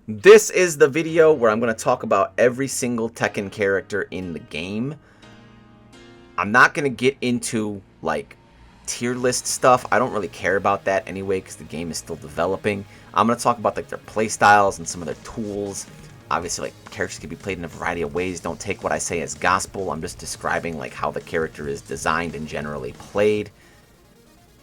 This is the video where I'm going to talk about every single Tekken character in the game. I'm not going to get into, like, tier list stuff. I don't really care about that anyway because the game is still developing. I'm going to talk about, like, their playstyles and some of their tools. Obviously, like, characters can be played in a variety of ways. Don't take what I say as gospel. I'm just describing, like, how the character is designed and generally played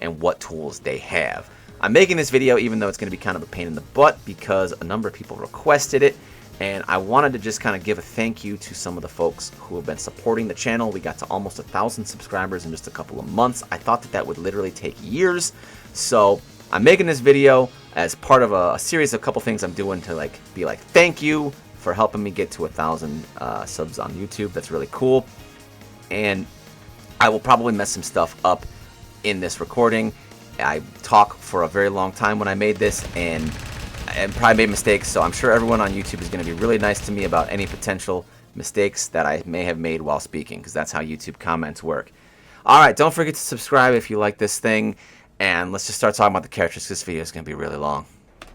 and what tools they have. I'm making this video even though it's going to be kind of a pain in the butt because a number of people requested it, and I wanted to just kind of give a thank you to some of the folks who have been supporting the channel. We got to almost 1,000 subscribers in just a couple of months. I thought that would literally take years, so I'm making this video as part of a series of a couple things I'm doing to be like thank you for helping me get to 1,000 subs on YouTube. That's really cool, and I will probably mess some stuff up in this recording. I talk for a very long time when I made this and probably made mistakes, so I'm sure everyone on YouTube is going to be really nice to me about any potential mistakes that I may have made while speaking, because that's how YouTube comments work. Alright, don't forget to subscribe if you like this thing, and let's just start talking about the characters. This video is going to be really long.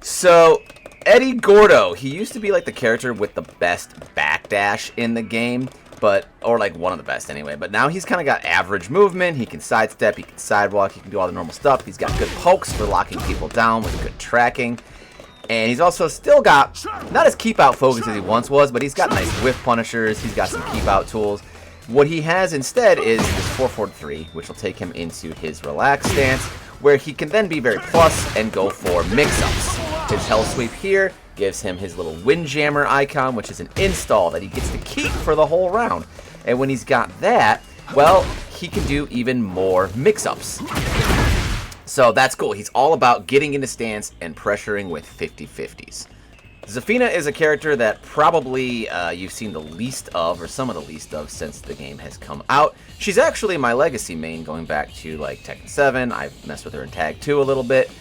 So, Eddie Gordo, he used to be like the character with the best backdash in the game, or like one of the best anyway, but now he's kind of got average movement. He can sidestep, he can sidewalk, he can do all the normal stuff. He's got good pokes for locking people down with good tracking, and he's also still got, not as keep out focused as he once was, but he's got nice whiff punishers, he's got some keep out tools. What he has instead is this 4-4-3, which will take him into his relaxed stance, where he can then be very plus and go for mix-ups. His Hell Sweep here gives him his little Windjammer icon, which is an install that he gets to keep for the whole round. And when he's got that, well, he can do even more mix-ups. So that's cool. He's all about getting into stance and pressuring with 50-50s. Zafina is a character that probably you've seen the least of, or some of the least of, since the game has come out. She's actually my legacy main going back to like Tekken 7. I've messed with her in Tag 2 a little bit,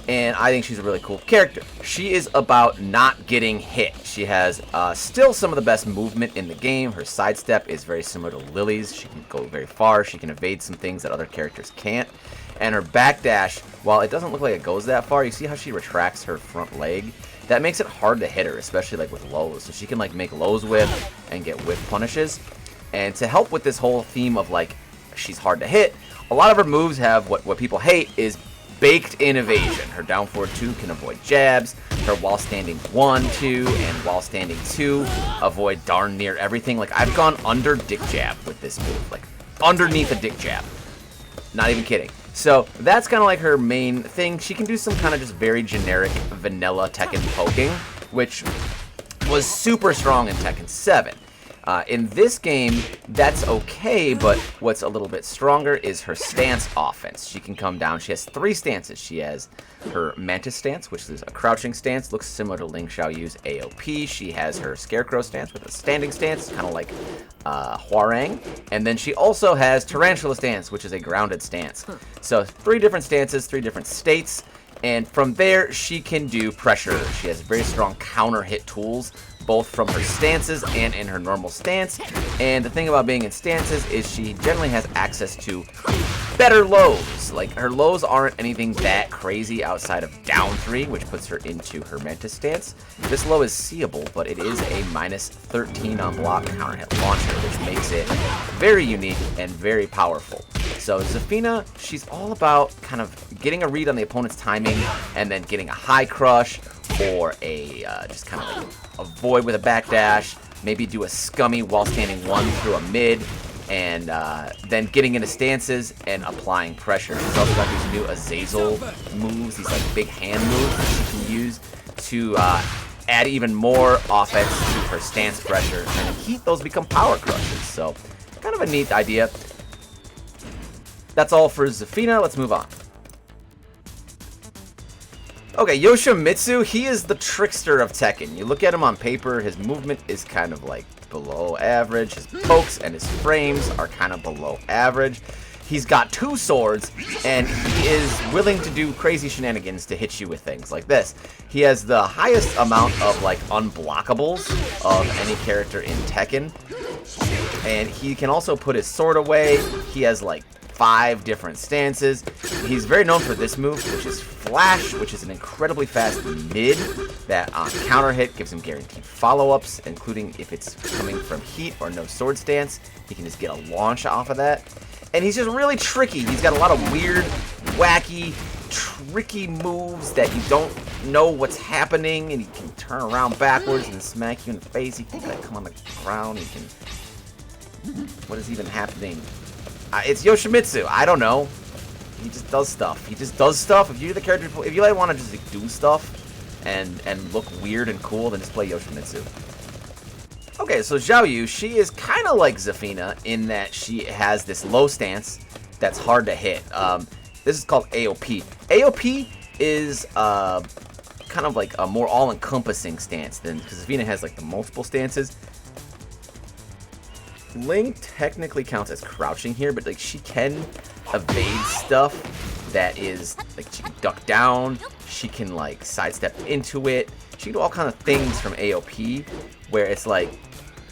and I think she's a really cool character. She is about not getting hit. She has still some of the best movement in the game. Her sidestep is very similar to Lili's. She can go very far. She can evade some things that other characters can't. And her backdash, while it doesn't look like it goes that far, you see how she retracts her front leg? That makes it hard to hit her, especially like with lows. So she can like make lows with and get whiff punishes. And to help with this whole theme of like she's hard to hit, a lot of her moves have what people hate is baked in evasion. Her down forward 2 can avoid jabs. Her while standing 1, 2, and while standing 2 avoid darn near everything. Like I've gone under dick jab with this move, like underneath a dick jab. Not even kidding. So that's kind of like her main thing. She can do some kind of just very generic vanilla Tekken poking, which was super strong in Tekken 7. In this game, that's okay, but what's a little bit stronger is her stance offense. She can come down. She has 3 stances. She has her Mantis stance, which is a crouching stance, looks similar to Xiaoyu's AOP. She has her Scarecrow stance with a standing stance, kind of like Hwoarang. And then she also has Tarantula stance, which is a grounded stance. So 3 different stances, 3 different states. And from there, she can do pressure. She has very strong counter hit tools, both from her stances and in her normal stance. And the thing about being in stances is she generally has access to better lows. Like her lows aren't anything that crazy outside of down 3, which puts her into her Mantis stance. This low is seeable, but it is a -13 on block counter hit launcher, which makes it very unique and very powerful. So Zafina, she's all about kind of getting a read on the opponent's timing and then getting a high crush or a just kind of like avoid with a backdash, maybe do a scummy while standing 1 through a mid, and then getting into stances and applying pressure. She's also got these new Azazel moves, these like big hand moves that she can use to add even more offense to her stance pressure, and in heat those become power crushes. So kind of a neat idea. That's all for Zafina. Let's move on. Okay, Yoshimitsu, he is the trickster of Tekken. You look at him on paper, his movement is kind of like below average. His pokes and his frames are kind of below average. He's got 2 swords, and he is willing to do crazy shenanigans to hit you with things like this. He has the highest amount of like unblockables of any character in Tekken. And he can also put his sword away. He has like 5 different stances. He's very known for this move, which is Flash, which is an incredibly fast mid that on counter hit gives him guaranteed follow-ups, including if it's coming from heat or no sword stance. He can just get a launch off of that. And he's just really tricky. He's got a lot of weird, wacky, tricky moves that you don't know what's happening, and he can turn around backwards and smack you in the face. He can like come on the ground. He can... What is even happening? It's Yoshimitsu. I don't know. He just does stuff. He just does stuff. If you're the character, if you like want to just like, do stuff and look weird and cool, then just play Yoshimitsu. Okay, so Xiaoyu, she is kind of like Zafina in that she has this low stance that's hard to hit. This is called AOP. AOP is kind of like a more all-encompassing stance than, because Zafina has like the multiple stances. Ling technically counts as crouching here, but like she can evade stuff that is like she can duck down, she can like sidestep into it, she can do all kinds of things from AOP where it's like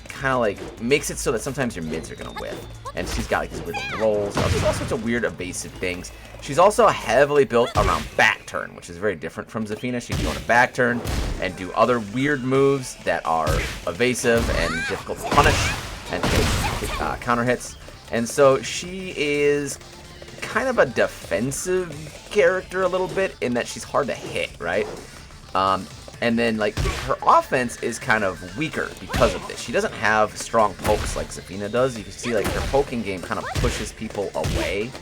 kind of like makes it so that sometimes your mids are gonna whiff. And she's got like these weird rolls, there's all sorts of weird evasive things. She's also heavily built around back turn, which is very different from Zafina. She can go into back turn and do other weird moves that are evasive and difficult to punish and take counter hits. And so she is kind of a defensive character a little bit in that she's hard to hit, right? And then like her offense is kind of weaker because of this. She doesn't have strong pokes like Zafina does. You can see like her poking game kind of pushes people away.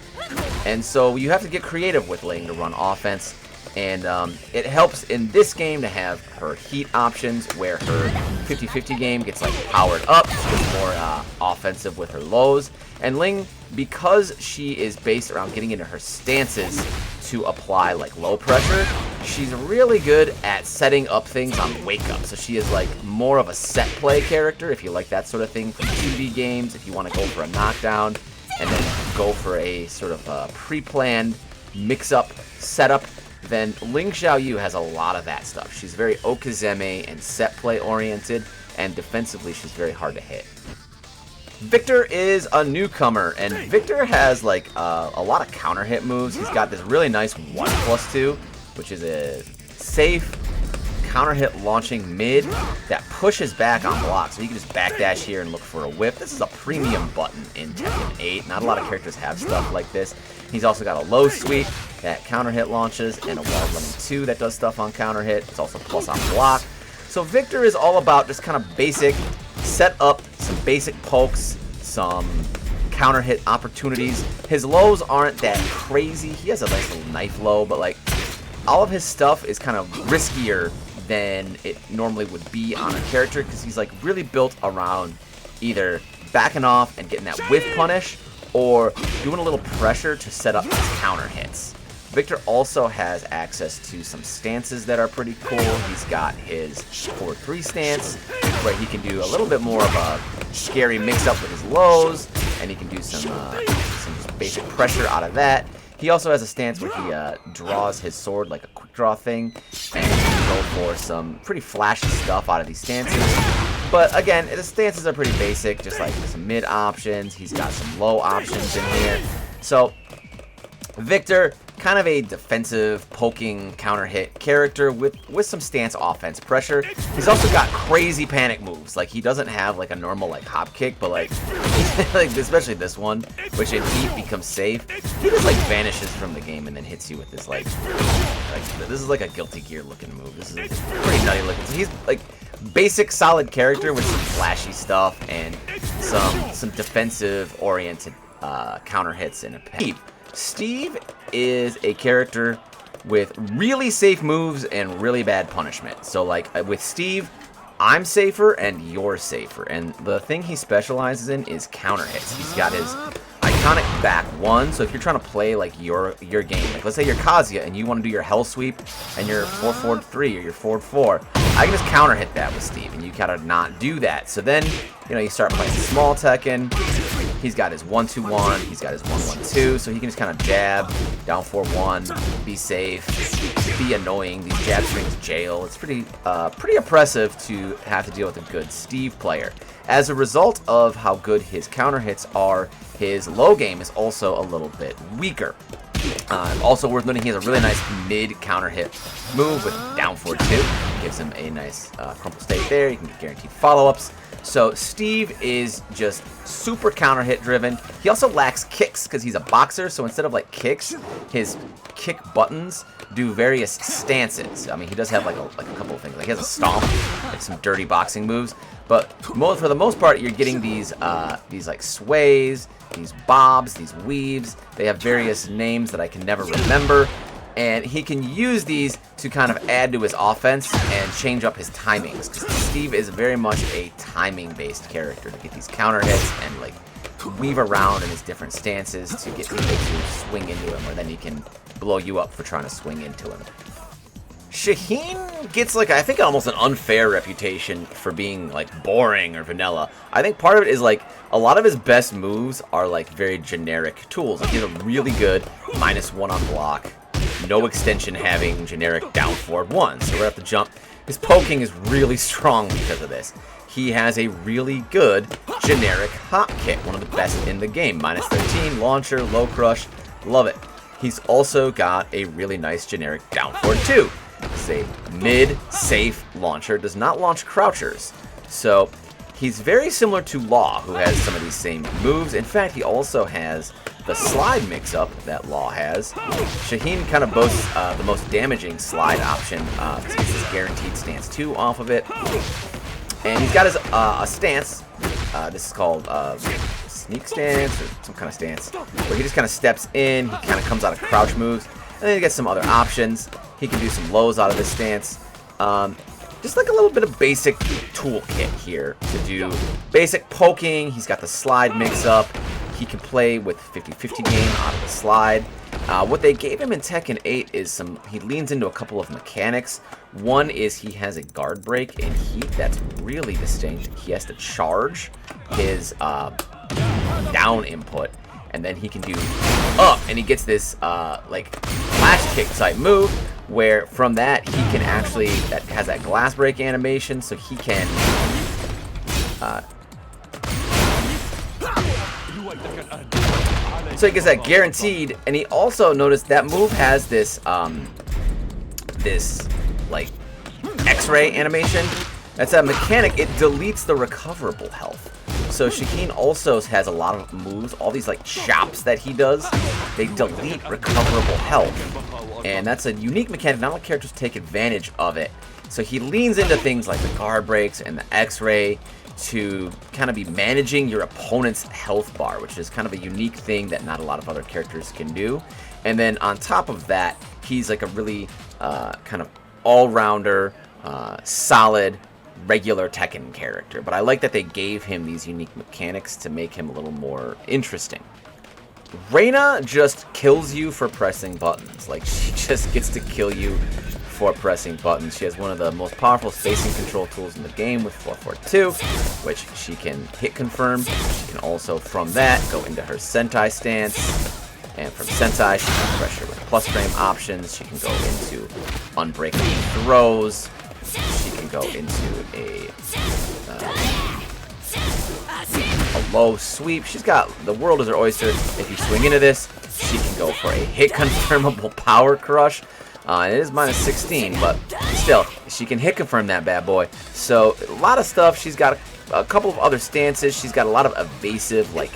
And so you have to get creative with Ling to run offense. And it helps in this game to have her heat options where her 50-50 game gets like powered up. She gets more offensive with her lows. And Ling, because she is based around getting into her stances to apply like low pressure, she's really good at setting up things on wake up. So she is like more of a set play character if you like that sort of thing from 2D games. If you want to go for a knockdown and then go for a sort of pre-planned mix-up setup, then Ling Xiaoyu has a lot of that stuff. She's very Okizeme and set play oriented, and defensively she's very hard to hit. Victor is a newcomer, and Victor has like a lot of counter hit moves. He's got this really nice 1+2, which is a safe counter hit launching mid that pushes back on blocks. So you can just backdash here and look for a whip. This is a premium button in Tekken 8. Not a lot of characters have stuff like this. He's also got a low sweep that counter hit launches and a wall running 2 that does stuff on counter hit. It's also plus on block. So Victor is all about just kind of basic set up, some basic pokes, some counter hit opportunities. His lows aren't that crazy. He has a nice little knife low, but like all of his stuff is kind of riskier than it normally would be on a character because he's like really built around either backing off and getting that whiff punish or doing a little pressure to set up his counter hits. Victor also has access to some stances that are pretty cool. He's got his 4-3 stance where he can do a little bit more of a scary mix-up with his lows, and he can do some just basic pressure out of that. He also has a stance where he draws his sword like a quick draw thing, and he can go for some pretty flashy stuff out of these stances. But again, the stances are pretty basic, just like some mid options. He's got some low options in here. So Victor, kind of a defensive, poking, counter hit character with some stance offense pressure. He's also got crazy panic moves. Like, he doesn't have like a normal like hop kick, but like, like especially this one, which in heat becomes safe. He just like vanishes from the game and then hits you with this like this is like a Guilty Gear looking move. This is pretty nutty looking. So he's like basic solid character with some flashy stuff and some defensive oriented counter hits and a panic. Steve is a character with really safe moves and really bad punishment. So like with Steve, I'm safer and you're safer. And the thing he specializes in is counter hits. He's got his iconic back 1. So if you're trying to play like your game, like let's say you're Kazuya and you want to do your hell sweep and you're 4-4-3 or you're 4-4, I can just counter hit that with Steve and you gotta not do that. So then, you know, you start playing small Tekken. He's got his 1-2-1, he's got his 1-1-2, so he can just kind of jab, down 4-1, be safe, be annoying. These jab strings jail. It's pretty oppressive to have to deal with a good Steve player. As a result of how good his counter hits are, his low game is also a little bit weaker. Also worth noting, he has a really nice mid counter hit move with down 4-2. Gives him a nice crumple state there. You can get guaranteed follow-ups. So Steve is just super counter hit driven. He also lacks kicks because he's a boxer. So instead of like kicks, his kick buttons do various stances. I mean, he does have like a couple of things. Like he has a stomp, like some dirty boxing moves. But for the most part, you're getting these like sways, these bobs, these weaves. They have various names that I can never remember. And he can use these to kind of add to his offense and change up his timings. Because Steve is very much a timing-based character to get these counter hits and like weave around in his different stances to get people to swing into him, or then he can blow you up for trying to swing into him. Shaheen gets like, I think, almost an unfair reputation for being like boring or vanilla. I think part of it is like a lot of his best moves are like very generic tools. Like he has a really good -1 on block, no extension having generic down forward 1. So right off the jump, his poking is really strong because of this. He has a really good generic hop kick, one of the best in the game. -13, launcher, low crush, love it. He's also got a really nice generic down forward 2. It's a mid-safe launcher, does not launch crouchers. So he's very similar to Law, who has some of these same moves. In fact, he also has the slide mix-up that Law has. Shaheen kind of boasts the most damaging slide option. He gets his guaranteed stance 2 off of it. And he's got his a stance. This is called sneak stance or some kind of stance, where he just kind of steps in. He kind of comes out of crouch moves. And then he gets some other options. He can do some lows out of this stance. Just like a little bit of basic toolkit here to do basic poking. He's got the slide mix-up. He can play with 50-50 game out of the slide. What they gave him in Tekken 8 is he leans into a couple of mechanics. One is he has a guard break in heat that's really distinct. He has to charge his down input, and then he can do up, and he gets this like flash kick type move, where from that he can actually, that has that glass break animation, so he can so he gets that guaranteed. And he also, noticed that move has this this like X-ray animation. That's a mechanic. It deletes the recoverable health. So Shaheen also has a lot of moves, all these like chops that he does, they delete recoverable health. And that's a unique mechanic. Not all characters take advantage of it. So he leans into things like the guard breaks and the X-ray to kind of be managing your opponent's health bar, which is kind of a unique thing that not a lot of other characters can do. And then on top of that, he's like a really kind of all-rounder, solid, regular Tekken character. But I like that they gave him these unique mechanics to make him a little more interesting. Reina just kills you for pressing buttons. Like, she just gets to kill you for pressing buttons. She has one of the most powerful spacing control tools in the game with 442, which she can hit confirm. She can also, from that, go into her Sentai stance. And from Sentai, she can pressure with plus frame options. She can go into unbreakable throws. She can go into a low sweep. She's got, the world is her oyster. If you swing into this, she can go for a hit confirmable power crush. It is -16, but still, she can hit confirm that bad boy. So a lot of stuff. She's got a couple of other stances. She's got a lot of evasive, like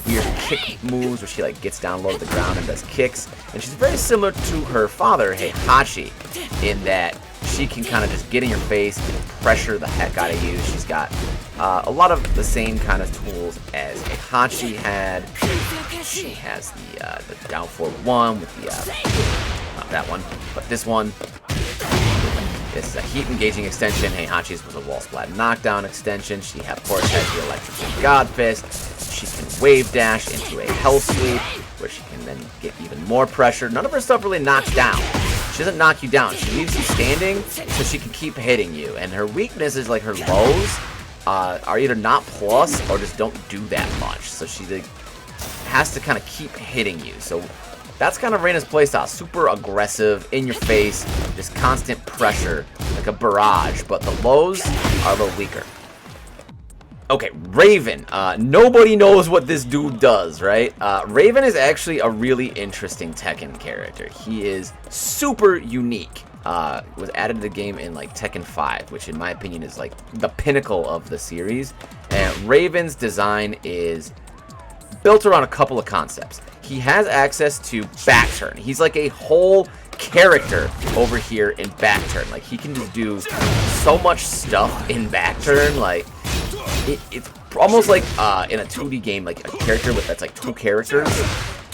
weird kick moves where she like gets down low to the ground and does kicks. And she's very similar to her father, Heihachi, in that she can kind of just get in your face and pressure the heck out of you. She's got a lot of the same kind of tools as Heihachi had. She has the down forward 1 with the not that one, but this one. This is a heat engaging extension. Heihachi's was a wall splat knockdown extension. She, of course, has the electric god fist. She can wave dash into a hell sweep, where she can then get even more pressure. None of her stuff really knocks down. She doesn't knock you down. She leaves you standing so she can keep hitting you. And her weakness is like her lows. are either not plus or just don't do that much. So she like, has to kind of keep hitting you. So that's kind of Reina's playstyle. Super aggressive, in your face, just constant pressure, like a barrage. But the lows are a little weaker. Okay, Raven. Nobody knows what this dude does, right? Raven is actually a really interesting Tekken character. He is super unique. Was added to the game in like Tekken 5, which in my opinion is like the pinnacle of the series. And Raven's design is built around a couple of concepts. He has access to back turn. He's like a whole character over here in back turn. Like he can just do so much stuff in back turn. Like it's almost like in a 2D game, like a character that's like two characters.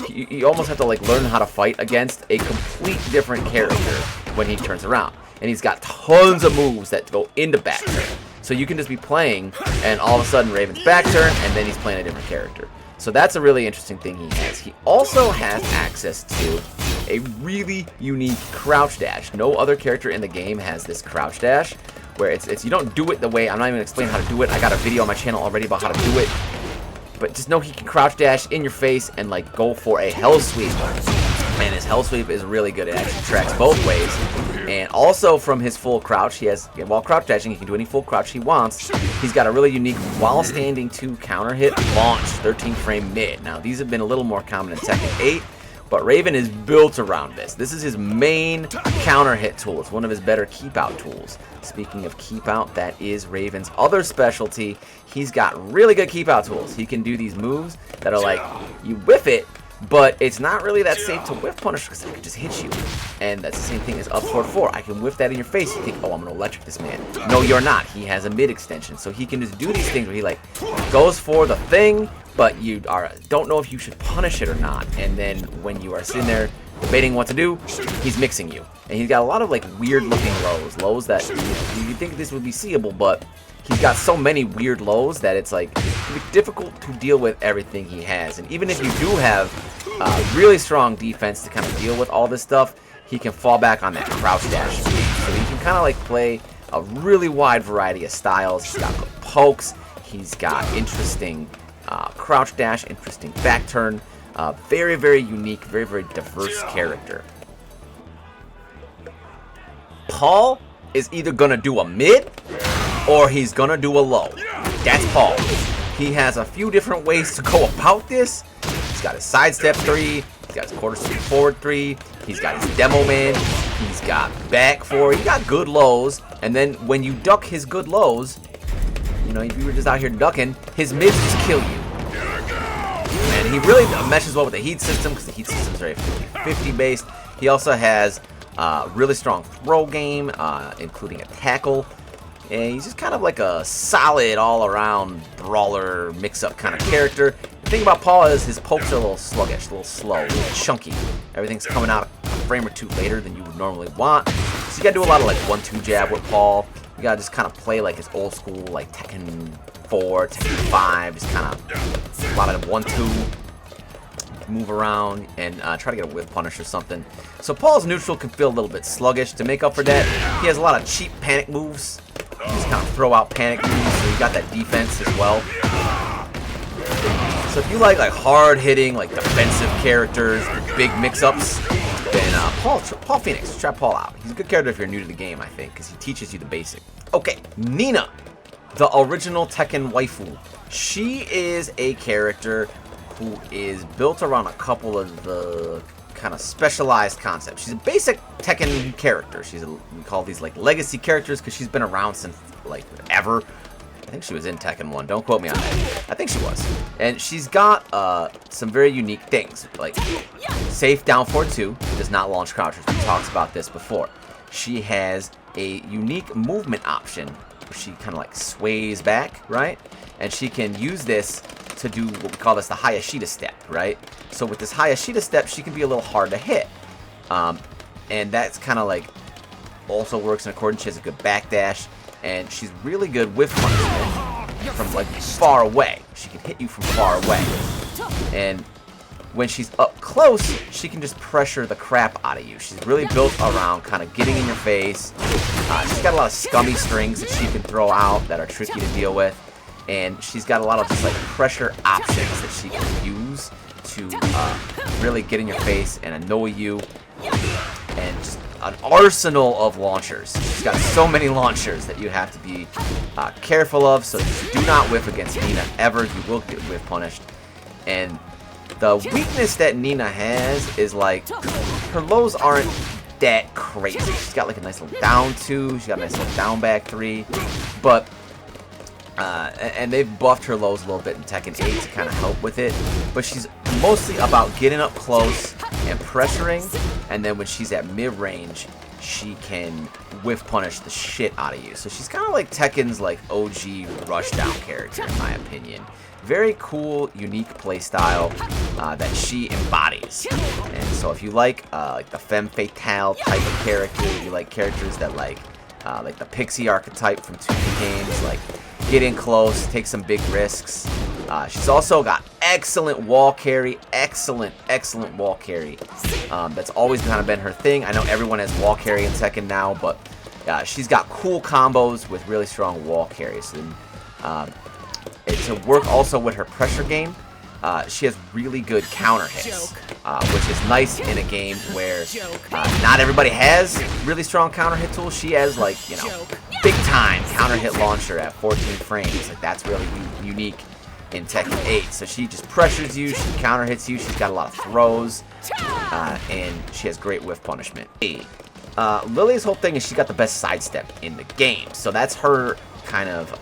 You almost have to like learn how to fight against a complete different character when he turns around. And he's got tons of moves that go into back turn. So you can just be playing, and all of a sudden Raven's back turn, and then he's playing a different character. So that's a really interesting thing he has. He also has access to a really unique crouch dash. No other character in the game has this crouch dash, where it's you don't do it the way, I'm not even going to explain how to do it. I got a video on my channel already about how to do it. But just know he can crouch dash in your face and like go for a hell sweep. And his hell sweep is really good. It actually tracks both ways. And also from his full crouch, he has, while crouch dashing, he can do any full crouch he wants. He's got a really unique while standing 2 counter hit launch 13 frame mid. Now these have been a little more common in Tekken 8. But Raven is built around this. This is his main counter hit tool. It's one of his better keep out tools. Speaking of keep out, that is Raven's other specialty. He's got really good keep out tools. He can do these moves that are like, you whiff it, but it's not really that safe to whiff punish because I can just hit you. And that's the same thing as up forward 4. I can whiff that in your face. You think, oh, I'm going to electric this man. No, you're not. He has a mid extension. So he can just do these things where he like goes for the thing, but you don't know if you should punish it or not. And then when you are sitting there debating what to do, he's mixing you. And he's got a lot of like weird looking lows. Lows that you think this would be seeable, but he's got so many weird lows that it's like difficult to deal with everything he has. And even if you do have really strong defense to kind of deal with all this stuff, he can fall back on that crouch dash. So he can kind of like play a really wide variety of styles. He's got good pokes. He's got interesting crouch dash, interesting back turn. Very, very unique, very, very diverse character. Paul is either going to do a mid or he's going to do a low. That's Paul. He has a few different ways to go about this. He's got his sidestep 3. He's got his quarter sweep forward 3. He's got his demo man. He's got back 4. He's got good lows. And then when you duck his good lows, you know, if you were just out here ducking, his mids just kill you. And he really meshes well with the heat system because the heat system is very 50-50 based. He also has really strong throw game, including a tackle. And he's just kind of like a solid all-around brawler mix-up kind of character. The thing about Paul is his pokes are a little sluggish, a little slow, a little chunky. Everything's coming out a frame or two later than you would normally want. So you gotta do a lot of like 1-2 jab with Paul. You gotta just kind of play like his old school, like Tekken 4, Tekken 5, just kind of a lot of 1-2. Move around and try to get a whip punish or something. So Paul's neutral can feel a little bit sluggish. To make up for that, he has a lot of cheap panic moves. You just kind of throw out panic moves, so you got that defense as well. So if you like hard hitting, like defensive characters, big mix-ups, then Paul Phoenix, try Paul out. He's a good character if you're new to the game, I think, because he teaches you the basic. Okay, Nina, the original Tekken waifu. She is a character who is built around a couple of the kind of specialized concepts. She's a basic Tekken character. We call these like legacy characters because she's been around since like ever. I think she was in Tekken 1. Don't quote me on that. I think she was. And she's got some very unique things. Like safe down forward 2 does not launch crouchers. We talked about this before. She has a unique movement option where she kind of like sways back, right? And she can use this to do what we call this the Hayashida step, right? So with this Hayashida step, she can be a little hard to hit. And that's kind of like also works in accordance. She has a good backdash, and she's really good with punishment from like far away. She can hit you from far away. And when she's up close, she can just pressure the crap out of you. She's really built around kind of getting in your face. She's got a lot of scummy strings that she can throw out that are tricky to deal with. And she's got a lot of just like pressure options that she can use to really get in your face and annoy you. And just an arsenal of launchers. She's got so many launchers that you have to be careful of. So do not whiff against Nina ever. You will get whiff punished. And the weakness that Nina has is like her lows aren't that crazy. She's got like a nice little down 2. She's got a nice little down back 3. But and they've buffed her lows a little bit in Tekken 8 to kind of help with it. But she's mostly about getting up close and pressuring. And then when she's at mid-range, she can whiff punish the shit out of you. So she's kind of like Tekken's like OG rushdown character, in my opinion. Very cool, unique playstyle that she embodies. And so if you like the femme fatale type of character, you like characters that like the pixie archetype from 2D games, like get in close, take some big risks. She's also got excellent wall carry, excellent wall carry. That's always kind of been her thing. I know everyone has wall carry in Tekken now, but she's got cool combos with really strong wall carries. And to work also with her pressure game, she has really good counter hits, which is nice in a game where not everybody has really strong counter hit tools. She has like, you know, big time counter hit launcher at 14 frames. Like that's really unique in Tekken 8. So she just pressures you, she counter hits you, she's got a lot of throws, and she has great whiff punishment. Lili's whole thing is she's got the best sidestep in the game. So that's her kind of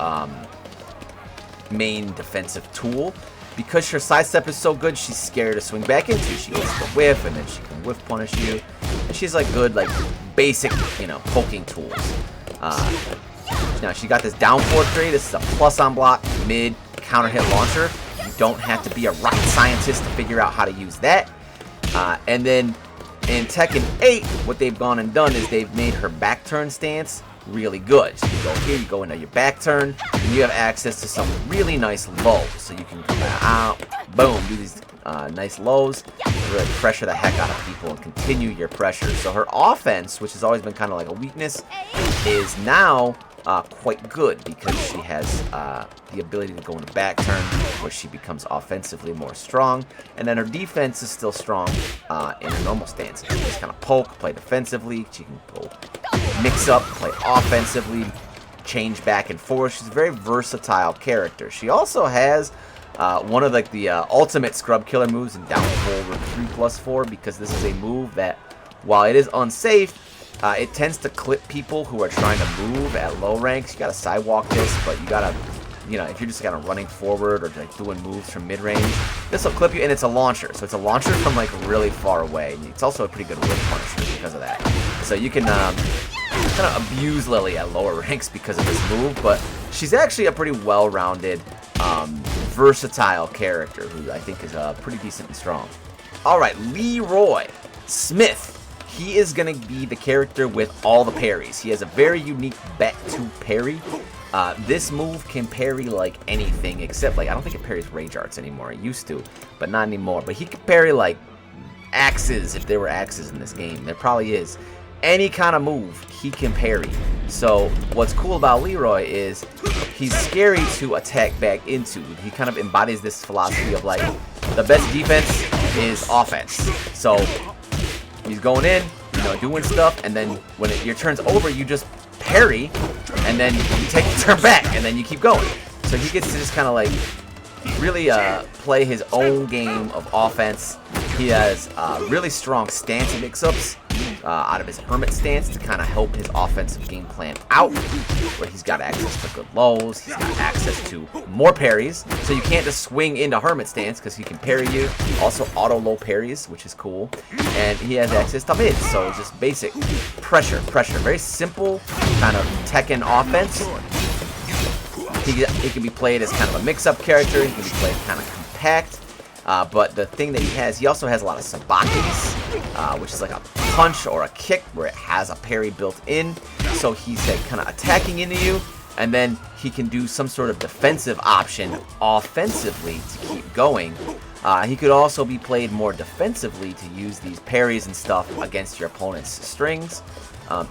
main defensive tool. Because her sidestep is so good, she's scary to swing back into. She gets the whiff, and then she can whiff punish you. And she's like good, like basic, you know, poking tools. Now she got this down 4-3. This is a plus on block, mid, counter hit launcher. You don't have to be a rocket scientist to figure out how to use that. And then in Tekken 8, what they've gone and done is they've made her back turn stance really good. So you go here, you go into your back turn, and you have access to some really nice lows. So you can come out, boom, do these nice lows, really pressure the heck out of people and continue your pressure. So her offense, which has always been kind of like a weakness, is now quite good because she has the ability to go into back turn where she becomes offensively more strong, and then her defense is still strong in her normal stance. She can just kind of poke, play defensively. She can go mix up, play offensively, change back and forth. She's a very versatile character. She also has one of like the ultimate scrub killer moves in down forward 3+4, because this is a move that, while it is unsafe, it tends to clip people who are trying to move at low ranks. You gotta sidewalk this, but you gotta, you know, if you're just kind of running forward or like doing moves from mid-range, this will clip you, and it's a launcher. So it's a launcher from like really far away. And it's also a pretty good whiff punisher because of that. So you can kind of abuse Lili at lower ranks because of this move, but she's actually a pretty well-rounded, versatile character who I think is pretty decent and strong. Alright, Leroy Smith. He is going to be the character with all the parries. He has a very unique back to parry. This move can parry like anything except, like, I don't think it parries rage arts anymore. It used to, but not anymore. But he can parry like axes, if there were axes in this game. There probably is. Any kind of move he can parry. So what's cool about Leroy is he's scary to attack back into. He kind of embodies this philosophy of like, the best defense is offense. So he's going in, you know, doing stuff, and then when your turn's over, you just parry, and then you take the turn back, and then you keep going. So he gets to just kind of like really play his own game of offense. He has really strong stance mix-ups out of his hermit stance to kind of help his offensive game plan out, where he's got access to good lows, he's got access to more parries, so you can't just swing into hermit stance because he can parry you. Also auto low parries, which is cool, and he has access to mids, so just basic pressure, very simple kind of Tekken offense. He can be played as kind of a mix-up character, he can be played kind of compact. But the thing that he also has a lot of sabakis, which is like a punch or a kick where it has a parry built in. So he's like kind of attacking into you, and then he can do some sort of defensive option offensively to keep going. He could also be played more defensively to use these parries and stuff against your opponent's strings.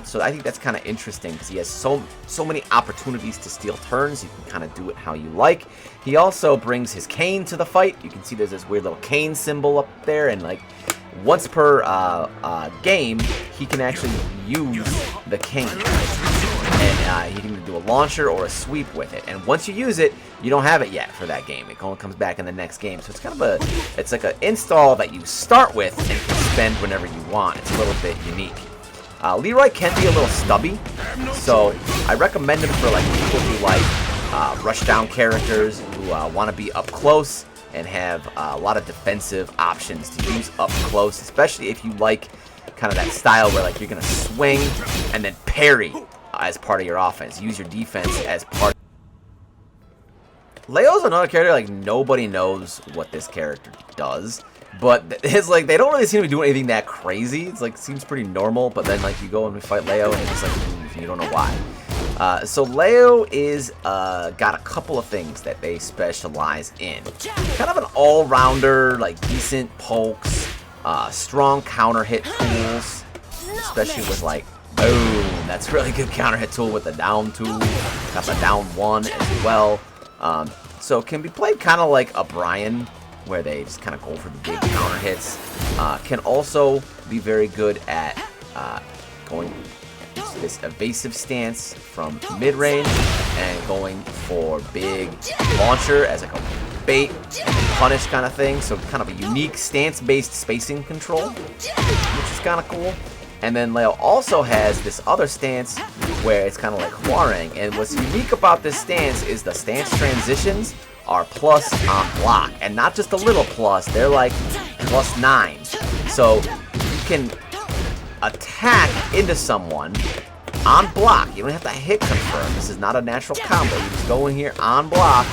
So I think that's kind of interesting because he has so many opportunities to steal turns. You can kind of do it how you like. He also brings his cane to the fight. You can see there's this weird little cane symbol up there, and like once per game, he can actually use the cane. And he can do a launcher or a sweep with it. And once you use it, you don't have it yet for that game. It only comes back in the next game. So it's kind of it's like an install that you start with and can spend whenever you want. It's a little bit unique. Leroy can be a little stubby, so I recommend him for like people who like rushdown characters who want to be up close and have a lot of defensive options to use up close, especially if you like kind of that style where like you're gonna swing and then parry as part of your offense. Use your defense as part. Leo's another character like nobody knows what this character does. But it's like they don't really seem to be doing anything that crazy. It's like seems pretty normal, but then like you go and fight Leo and it's like you don't know why. So Leo is got a couple of things that they specialize in. Kind of an all-rounder, like decent pokes, strong counter hit tools, especially with like boom. That's a really good counter hit tool with the down tool. Got the down one as well. So it can be played kind of like a Bryan, where they just kind of go for the big counter hits. Can also be very good at going this evasive stance from mid-range and going for big launcher as like a bait and punish kind of thing. So kind of a unique stance-based spacing control, which is kind of cool. And then Leo also has this other stance where it's kind of like Hwoarang. And what's unique about this stance is the stance transitions are plus on block, and not just a little plus, they're like +9. So you can attack into someone on block. You don't have to hit confirm. This is not a natural combo. You just go in here on block,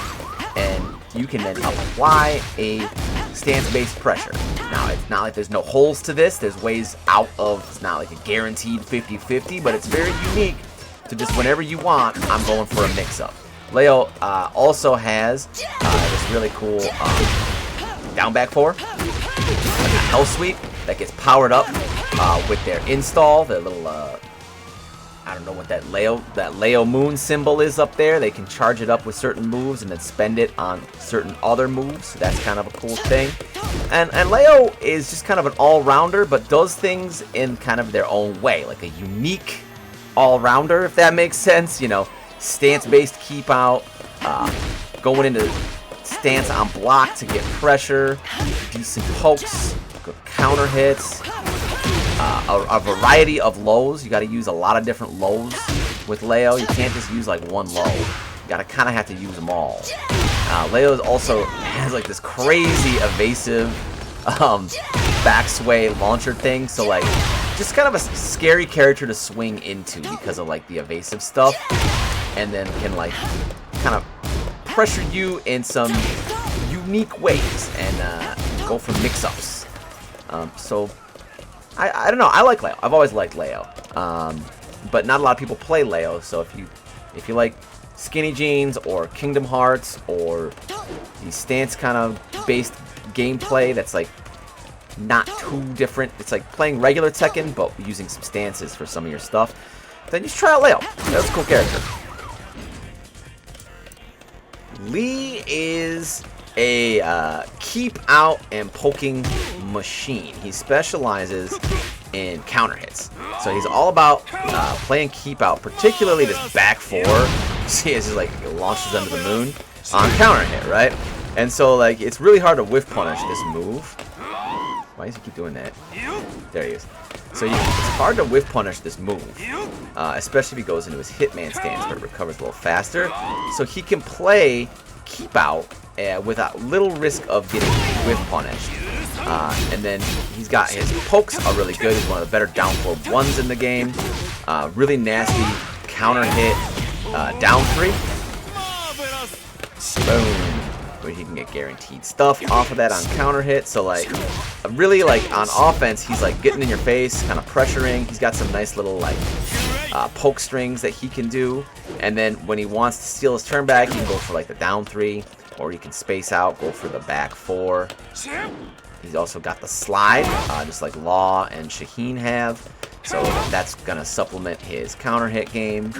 and you can then apply a stance-based pressure. Now, it's not like there's no holes to this. There's ways out of, it's not like a guaranteed 50-50, but it's very unique to just whenever you want, I'm going for a mix-up. Leo also has this really cool down back 4, like a hell sweep that gets powered up with their install, their little I don't know what that Leo moon symbol is up there. They can charge it up with certain moves and then spend it on certain other moves. So that's kind of a cool thing. And Leo is just kind of an all-rounder, but does things in kind of their own way, like a unique all-rounder, if that makes sense. You know, stance-based keep out, going into stance on block to get pressure, decent pokes, good counter hits, a variety of lows. You got to use a lot of different lows with Leo. You can't just use like one low. You got to kind of have to use them all. Leo also has like this crazy evasive back sway launcher thing. So like just kind of a scary character to swing into because of like the evasive stuff, and then can like kind of pressure you in some unique ways and go for mix-ups. So I don't know. I like Leo. I've always liked Leo, but not a lot of people play Leo. So if you like Skinny Jeans or Kingdom Hearts or the stance kind of based gameplay that's like not too different, it's like playing regular Tekken but using some stances for some of your stuff, then you should try out Leo. That's a cool character. Lee is a keep out and poking machine. He specializes in counter hits. So he's all about playing keep out, particularly this back 4. See, it's just like it launches under the moon on counter hit, right? And so like it's really hard to whiff punish this move. Why does he keep doing that? There he is. So it's hard to whiff punish this move, especially if he goes into his Hitman stance where it recovers a little faster. So he can play keep out without little risk of getting whiff punished. And then he's got his pokes are really good. He's one of the better down forward ones in the game. Really nasty counter hit down 3. Boom. Where he can get guaranteed stuff off of that on counter hit. So like really like on offense he's like getting in your face, kind of pressuring. He's got some nice little like poke strings that he can do. And then when he wants to steal his turn back, he can go for like the down 3, or he can space out, go for the back 4. He's also got the slide, just like Law and Shaheen have. So that's going to supplement his counter hit game.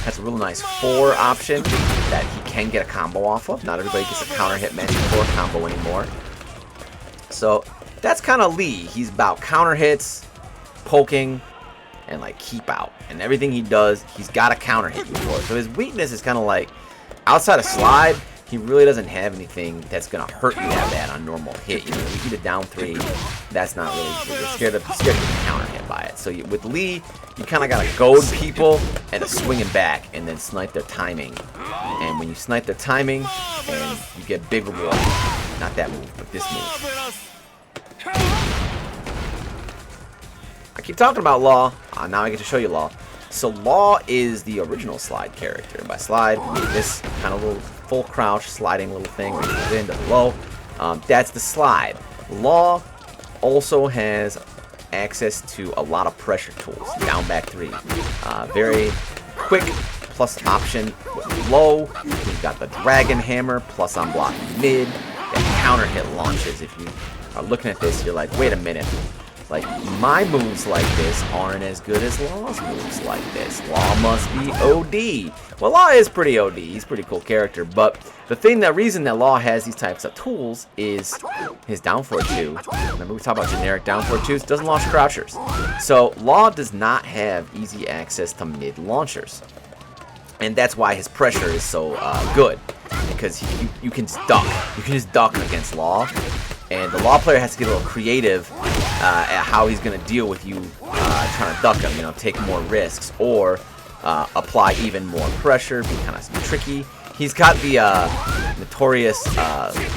That's a real nice 4 option that he can get a combo off of. Not everybody gets a counter hit magic 4 combo anymore. So that's kind of Lee. He's about counter hits, poking, and like keep out. And everything he does, he's got a counter hit before. So his weakness is kind of like, outside of slide, he really doesn't have anything that's going to hurt you that bad on normal hit. You know, if you get a down 3, that's not really, you're scared of getting counter hit by it. So with Lee, you kind of got to goad people and swing him back and then snipe their timing. And when you snipe their timing, and you get big reward. Not that move, but this move. I keep talking about Law. Now I get to show you Law. So Law is the original slide character. By slide, I mean this kind of little full crouch sliding little thing where he goes in, does low. That's the slide. Law also has access to a lot of pressure tools. Down back 3. Very quick plus option with low. He's got the dragon hammer plus on block mid. And counter hit launches. If you are looking at this, you're like, wait a minute. Like, my moves like this aren't as good as Law's moves like this. Law must be OD. Well, Law is pretty OD. He's a pretty cool character. But the reason that Law has these types of tools is his down 4-2. Remember we talked about generic down 4-2s? Doesn't launch crouchers. So Law does not have easy access to mid launchers. And that's why his pressure is so good. Because you can duck. You can just duck against Law. And the Law player has to get a little creative at how he's going to deal with you trying to duck him. You know, take more risks or apply even more pressure, be kind of tricky. He's got the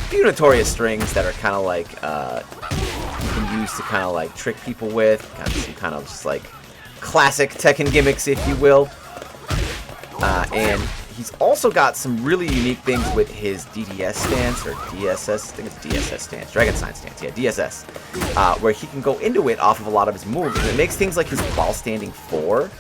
few notorious strings that are kind of like you can use to kind of like trick people with. Some kind of just like classic Tekken gimmicks, if you will. And he's also got some really unique things with his DDS stance, or DSS, I think it's DSS stance, Dragon Sign stance, yeah, DSS, where he can go into it off of a lot of his moves, and it makes things like his while standing 4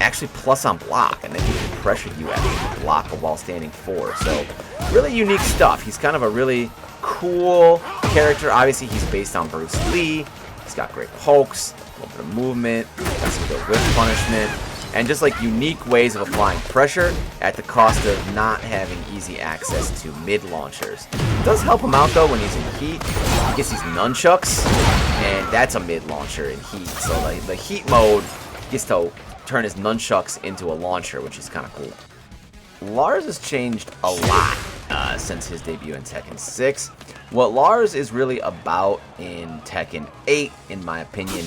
actually plus on block, and then he can pressure you after you block a while standing 4, so really unique stuff. He's kind of a really cool character. Obviously, he's based on Bruce Lee. He's got great pokes, a little bit of movement, got some good whip punishment, and just like unique ways of applying pressure at the cost of not having easy access to mid launchers. It does help him out though when he's in heat. He gets these nunchucks, and that's a mid launcher in heat. So like the heat mode, he gets to turn his nunchucks into a launcher, which is kind of cool. Lars has changed a lot since his debut in Tekken 6. What Lars is really about in Tekken 8, in my opinion,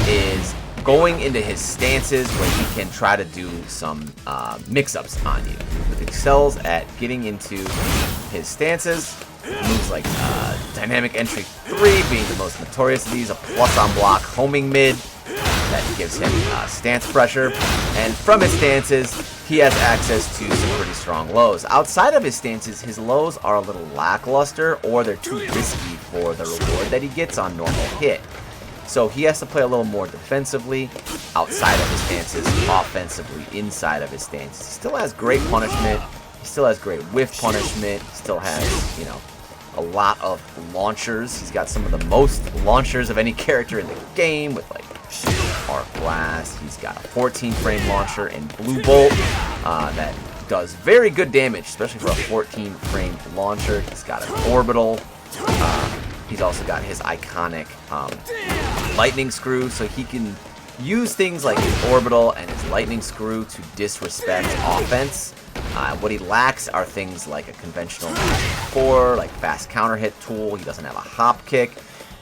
is going into his stances where he can try to do some mix-ups on you. He excels at getting into his stances. Moves like Dynamic Entry 3 being the most notorious of these, a plus on block homing mid that gives him stance pressure. And from his stances, he has access to some pretty strong lows. Outside of his stances, his lows are a little lackluster, or they're too risky for the reward that he gets on normal hit. So he has to play a little more defensively outside of his stances, offensively inside of his stances. He still has great punishment. He still has great whiff punishment. He still has, you know, a lot of launchers. He's got some of the most launchers of any character in the game with like Arc Blast. He's got a 14-frame launcher in Blue Bolt that does very good damage, especially for a 14-frame launcher. He's got an orbital. He's also got his iconic lightning screw, so he can use things like his orbital and his lightning screw to disrespect offense. What he lacks are things like a conventional magic 4, like fast counter hit tool. He doesn't have a hop kick.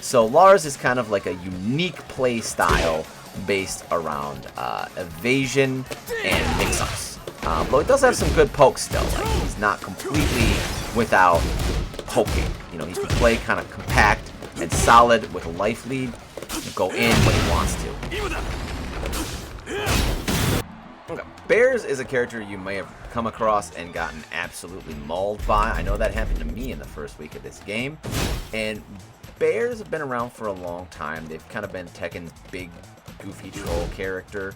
So Lars is kind of like a unique play style based around evasion and mix-ups. But it does have some good pokes still. Like, he's not completely without poking. You know, he can play kind of compact and solid with a life lead and go in when he wants to. Okay. Bears is a character you may have come across and gotten absolutely mauled by. I know that happened to me in the first week of this game. And Bears have been around for a long time. They've kind of been Tekken's big goofy troll character.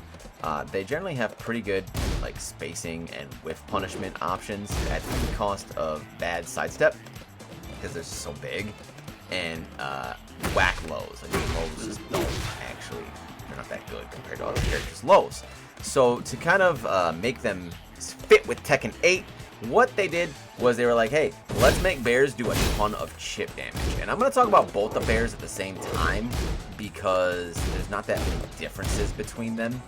They generally have pretty good like spacing and whiff punishment options at the cost of bad sidestep because they're so big, and whack lows. Like lows just don't actually, they're not that good compared to other characters' lows. So to kind of make them fit with Tekken 8, what they did was they were like, hey, let's make bears do a ton of chip damage. And I'm going to talk about both the bears at the same time because there's not that many differences between them.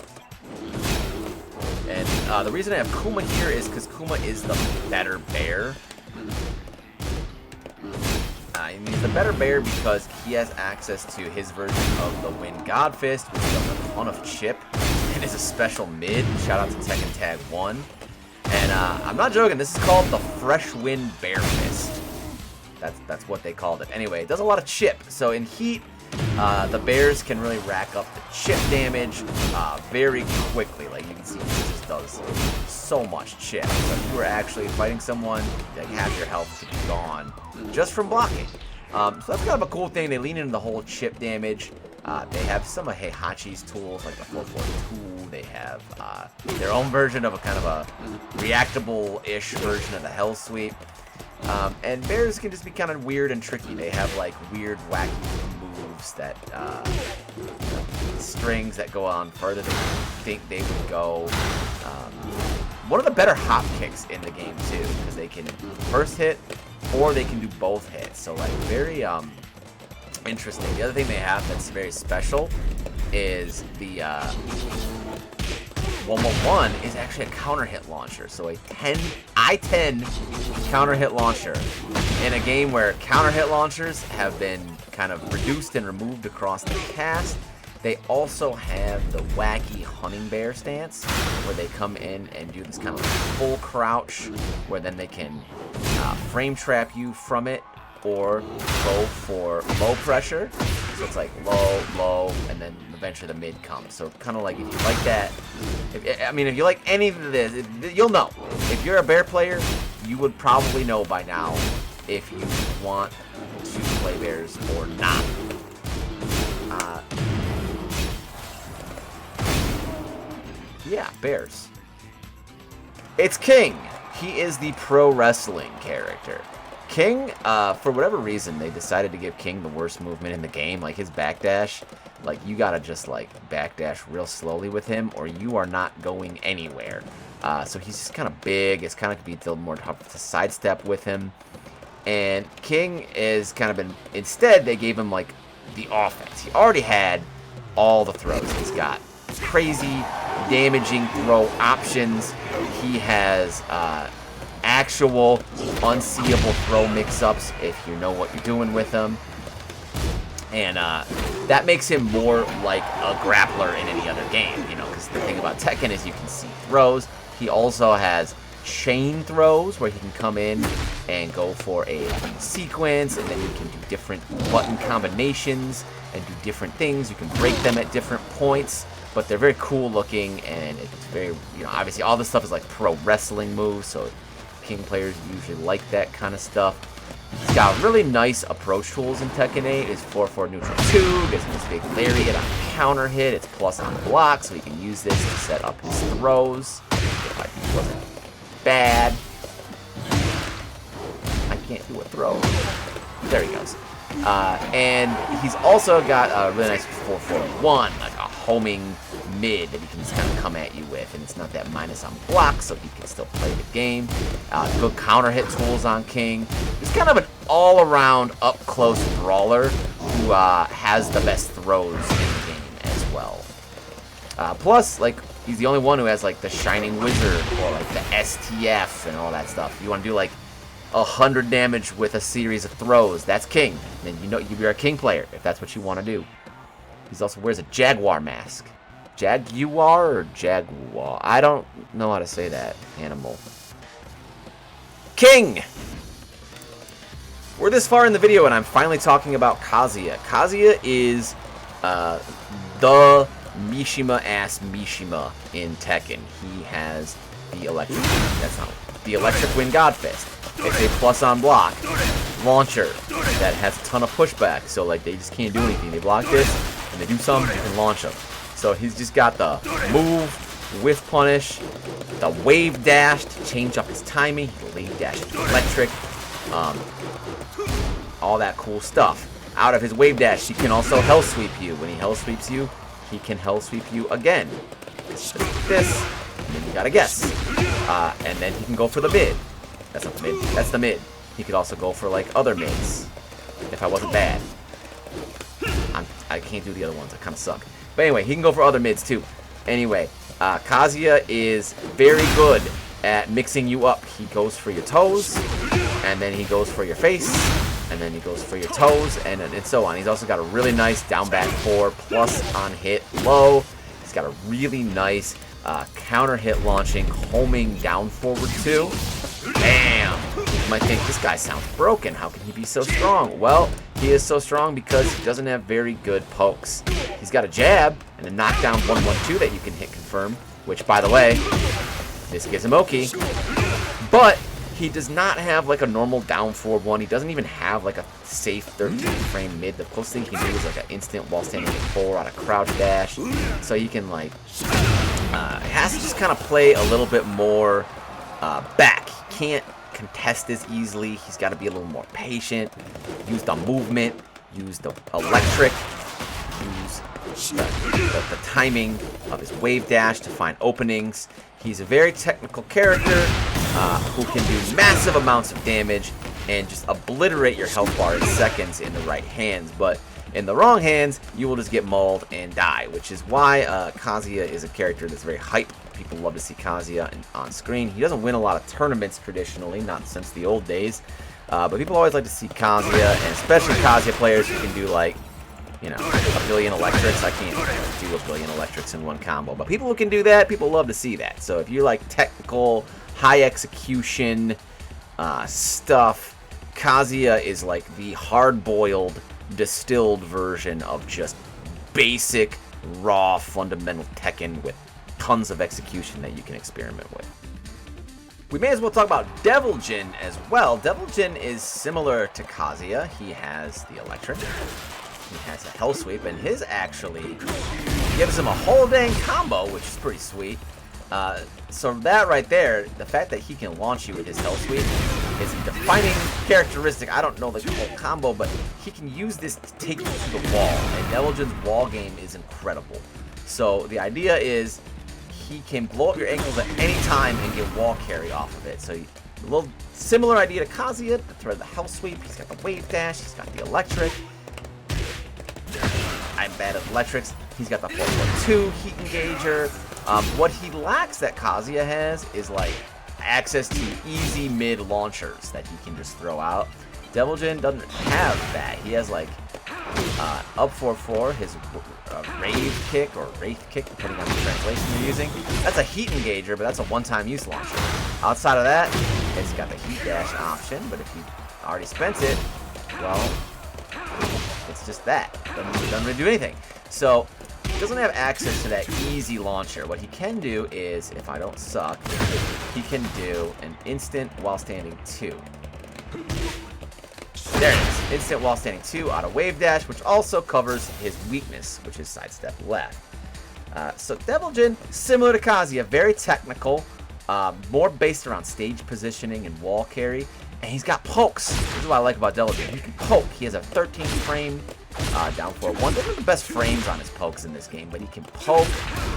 And the reason I have Kuma here is because Kuma is the better bear. He's the better bear because he has access to his version of the Wind God Fist, which does a ton of chip and is a special mid. Shout out to Tekken Tag 1. And I'm not joking, this is called the Fresh Wind Bear Fist. That's what they called it. Anyway, it does a lot of chip. So in heat, the bears can really rack up the chip damage very quickly. Like you can see, it just does so much chip. So if you were actually fighting someone, like half your health could be gone just from blocking. So that's kind of a cool thing. They lean into the whole chip damage. They have some of Heihachi's tools, like the 442. They have their own version of a kind of a reactable-ish version of the Hell Sweep. And bears can just be kind of weird and tricky. They have like weird, wacky moves that strings that go on further than you think they would go. One of the better hop kicks in the game too, because they can first hit or they can do both hits. So like very interesting. The other thing they have that's very special is the 111 is actually a counter hit launcher. So a I-10 counter hit launcher in a game where counter hit launchers have been kind of reduced and removed across the cast. They also have the wacky hunting bear stance where they come in and do this kind of full crouch where then they can frame trap you from it or go for low pressure. So it's like low, low, and then eventually the mid comes. So kind of like if you like that, if you like any of this, you'll know. If you're a bear player, you would probably know by now if you want to play bears or not. Yeah, bears. It's King. He is the pro wrestling character. King, for whatever reason, they decided to give King the worst movement in the game. Like his backdash, like you gotta just like backdash real slowly with him or you are not going anywhere. So he's just kind of big. It's kind of be a little more tough to sidestep with him. And King is kind of been, instead they gave him like the offense. He already had all the throws. He's got crazy damaging throw options. He has actual unseeable throw mix-ups if you know what you're doing with them. And that makes him more like a grappler in any other game, you know, because the thing about Tekken is you can see throws. He also has chain throws where he can come in and go for a sequence, and then you can do different button combinations and do different things. You can break them at different points, but they're very cool looking, and it's very, you know, obviously all this stuff is like pro wrestling moves, so King players usually like that kind of stuff. He's got really nice approach tools in Tekken 8. His 4-4 neutral 2, gets this big lariat on counter hit, it's plus on block, so he can use this to set up his throws. If I wasn't bad. I can't do a throw. There he goes. And he's also got a really nice 4-4-1, like a homing mid that he can just kind of come at you with, and it's not that minus on block, so he can still play the game. Good counter hit tools on King. He's kind of an all-around up-close brawler who has the best throws in the game as well. Plus, like, he's the only one who has like the Shining Wizard or like the STF and all that stuff. You want to do like 100 damage with a series of throws, that's King. Then you know you're a King player if that's what you want to do. He also wears a Jaguar mask. Jaguar or Jaguar? I don't know how to say that animal. King! We're this far in the video and I'm finally talking about Kazuya. Kazuya is the Mishima-ass Mishima in Tekken. He has the electric... the electric Wind God Fist. It's a plus on block launcher that has a ton of pushback, so like they just can't do anything. They block this and they do something, you can launch them. So he's just got the move, whiff punish, the wave dash to change up his timing. He can wave dash into electric. All that cool stuff. Out of his wave dash, he can also hell sweep you. When he hell sweeps you, he can hell sweep you again. It's just like this, and then you gotta guess. And then he can go for the mid. That's not the mid. That's the mid. He could also go for like other mids. If I wasn't bad. I can't do the other ones. I kind of suck. But anyway, he can go for other mids too. Anyway, Kazuya is very good at mixing you up. He goes for your toes, and then he goes for your face, and then he goes for your toes, and so on. He's also got a really nice down back 4 plus on hit low. He's got a really nice counter hit launching, homing down forward 2. Bam! You might think, this guy sounds broken. How can he be so strong? Well, he is so strong because he doesn't have very good pokes. He's got a jab and a knockdown 1-1-2 that you can hit confirm, which, by the way, this gives him Oki. But he does not have like a normal down forward 1. He doesn't even have like a safe 13 frame mid. The closest thing he can do is like an instant while standing at 4 on a crouch dash. So you can like, he has to just kind of play a little bit more back. He can't contest as easily. He's got to be a little more patient. Use the movement. Use the electric. Use the timing of his wave dash to find openings. He's a very technical character who can do massive amounts of damage and just obliterate your health bar in seconds in the right hands. But in the wrong hands, you will just get mauled and die, which is why Kazuya is a character that's very hype. People love to see Kazuya on screen. He doesn't win a lot of tournaments traditionally, not since the old days. But people always like to see Kazuya, and especially Kazuya players who can do like, you know, a billion electrics. I can't do a billion electrics in one combo. But people who can do that, people love to see that. So if you like technical, high execution stuff, Kazuya is like the hard-boiled, distilled version of just basic, raw, fundamental Tekken with tons of execution that you can experiment with. We may as well talk about Devil Jin as well. Devil Jin is similar to Kazuya. He has the electric. He has a hell sweep, and his actually gives him a whole dang combo, which is pretty sweet. So that right there, the fact that he can launch you with his hell sweep is a defining characteristic. I don't know the whole combo, but he can use this to take you to the wall, and Devil Jin's wall game is incredible. So the idea is he can blow up your ankles at any time and get wall carry off of it. So a little similar idea to Kazuya, but throw the hell sweep. He's got the wave dash. He's got the electric. I'm bad at electrics. He's got the 4-4-2 heat engager. What he lacks that Kazuya has is like access to easy mid launchers that he can just throw out. Devil Jin doesn't have that. He has like up 4-4, his rave kick or wraith kick, depending on the translation you're using. That's a heat engager, but that's a one-time use launcher. Outside of that, it's got the heat dash option, but if you already spent it, well, it's just that. Doesn't really do anything. So he doesn't have access to that easy launcher. What he can do is, if I don't suck, he can do an instant while standing 2. There it is. Instant while standing 2 out of wave dash, which also covers his weakness, which is sidestep left. So Devil Jin, similar to Kazuya, very technical, more based around stage positioning and wall carry. And he's got pokes. This is what I like about Devil Jin. He can poke. He has a 13 frame down forward 1. Those are the best frames on his pokes in this game, but he can poke.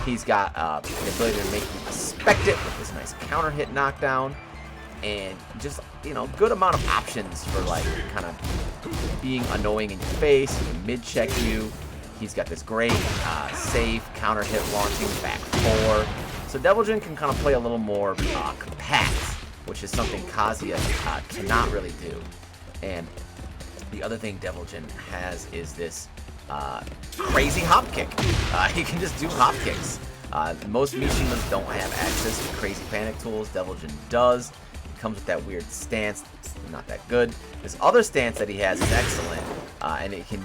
He's got the ability to make you expect it with this nice counter hit knockdown. And just, you know, good amount of options for like kind of being annoying in your face. He can mid check you. He's got this great safe counter hit launching back 4. So Devil Jin can kind of play a little more compact, which is something Kazuya cannot really do. And the other thing Devil Jin has is this crazy hop kick. He can just do hop kicks. Most Mishimas don't have access to crazy panic tools. Devil Jin does. He comes with that weird stance. It's not that good. This other stance that he has is excellent. And it can,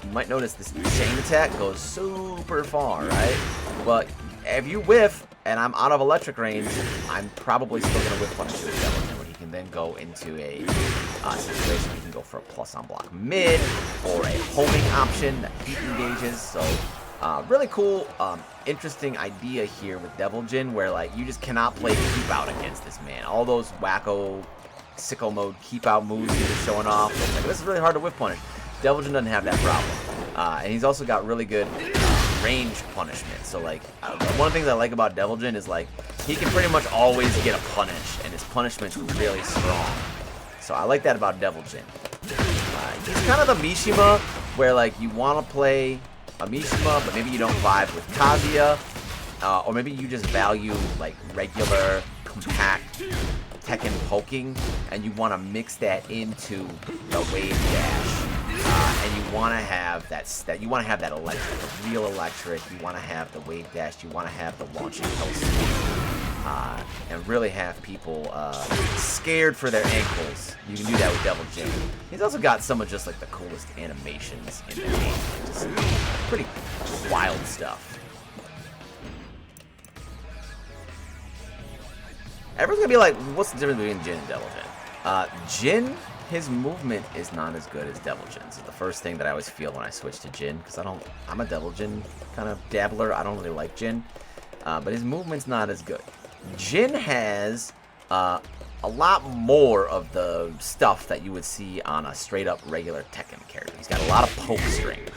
you might notice this chain attack goes super far, right? Well, if you whiff, and I'm out of electric range, I'm probably still going to whiff punish with Devil Jin, where he can then go into a situation he can go for a plus on block mid, or a homing option that heat engages. So Really cool, interesting idea here with Devil Jin, where like you just cannot play keep out against this man. All those wacko, sicko mode keep out moves he was showing off. Like, this is really hard to whiff punish. Devil Jin doesn't have that problem, and he's also got really good range punishment. So like one of the things I like about Devil Jin is like he can pretty much always get a punish, and his punishment's really strong. So I like that about Devil Jin. He's kind of the Mishima where like you want to play a Mishima, but maybe you don't vibe with Kazuya, or maybe you just value like regular, compact Tekken poking, and you want to mix that into the wave dash, and you want to have that electric, the real electric. You want to have the wave dash. You want to have the launching hell, and really have people scared for their ankles. You can do that with Devil Jin. He's also got some of just like the coolest animations in the game. Just pretty wild stuff. Everyone's gonna be like, what's the difference between Jin and Devil Jin? Jin, his movement is not as good as Devil Jin's. It's the first thing that I always feel when I switch to Jin, because I'm a Devil Jin kind of dabbler. I don't really like Jin, but his movement's not as good. Jin has a lot more of the stuff that you would see on a straight up regular Tekken character. He's got a lot of poke strings.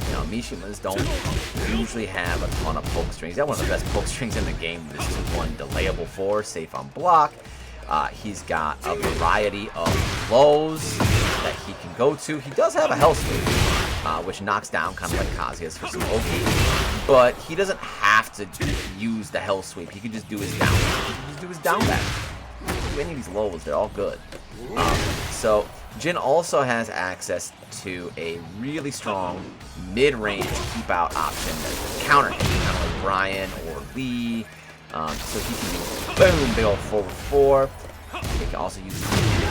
You know, Mishimas don't usually have a ton of poke strings. He's got one of the best poke strings in the game. This 2-1 delayable 4, safe on block. He's got a variety of blows that he can go to. He does have a hell sweep, which knocks down kind of like Kazuya's for some Oki. But he doesn't have to use the hell sweep. He can just do his down. He can just do his down back. Any of these lows, they're all good. So Jin also has access to a really strong mid-range keep-out option that's counter hit, kind of like Bryan or Lee. So he can do boom, big old forward 4. He can also use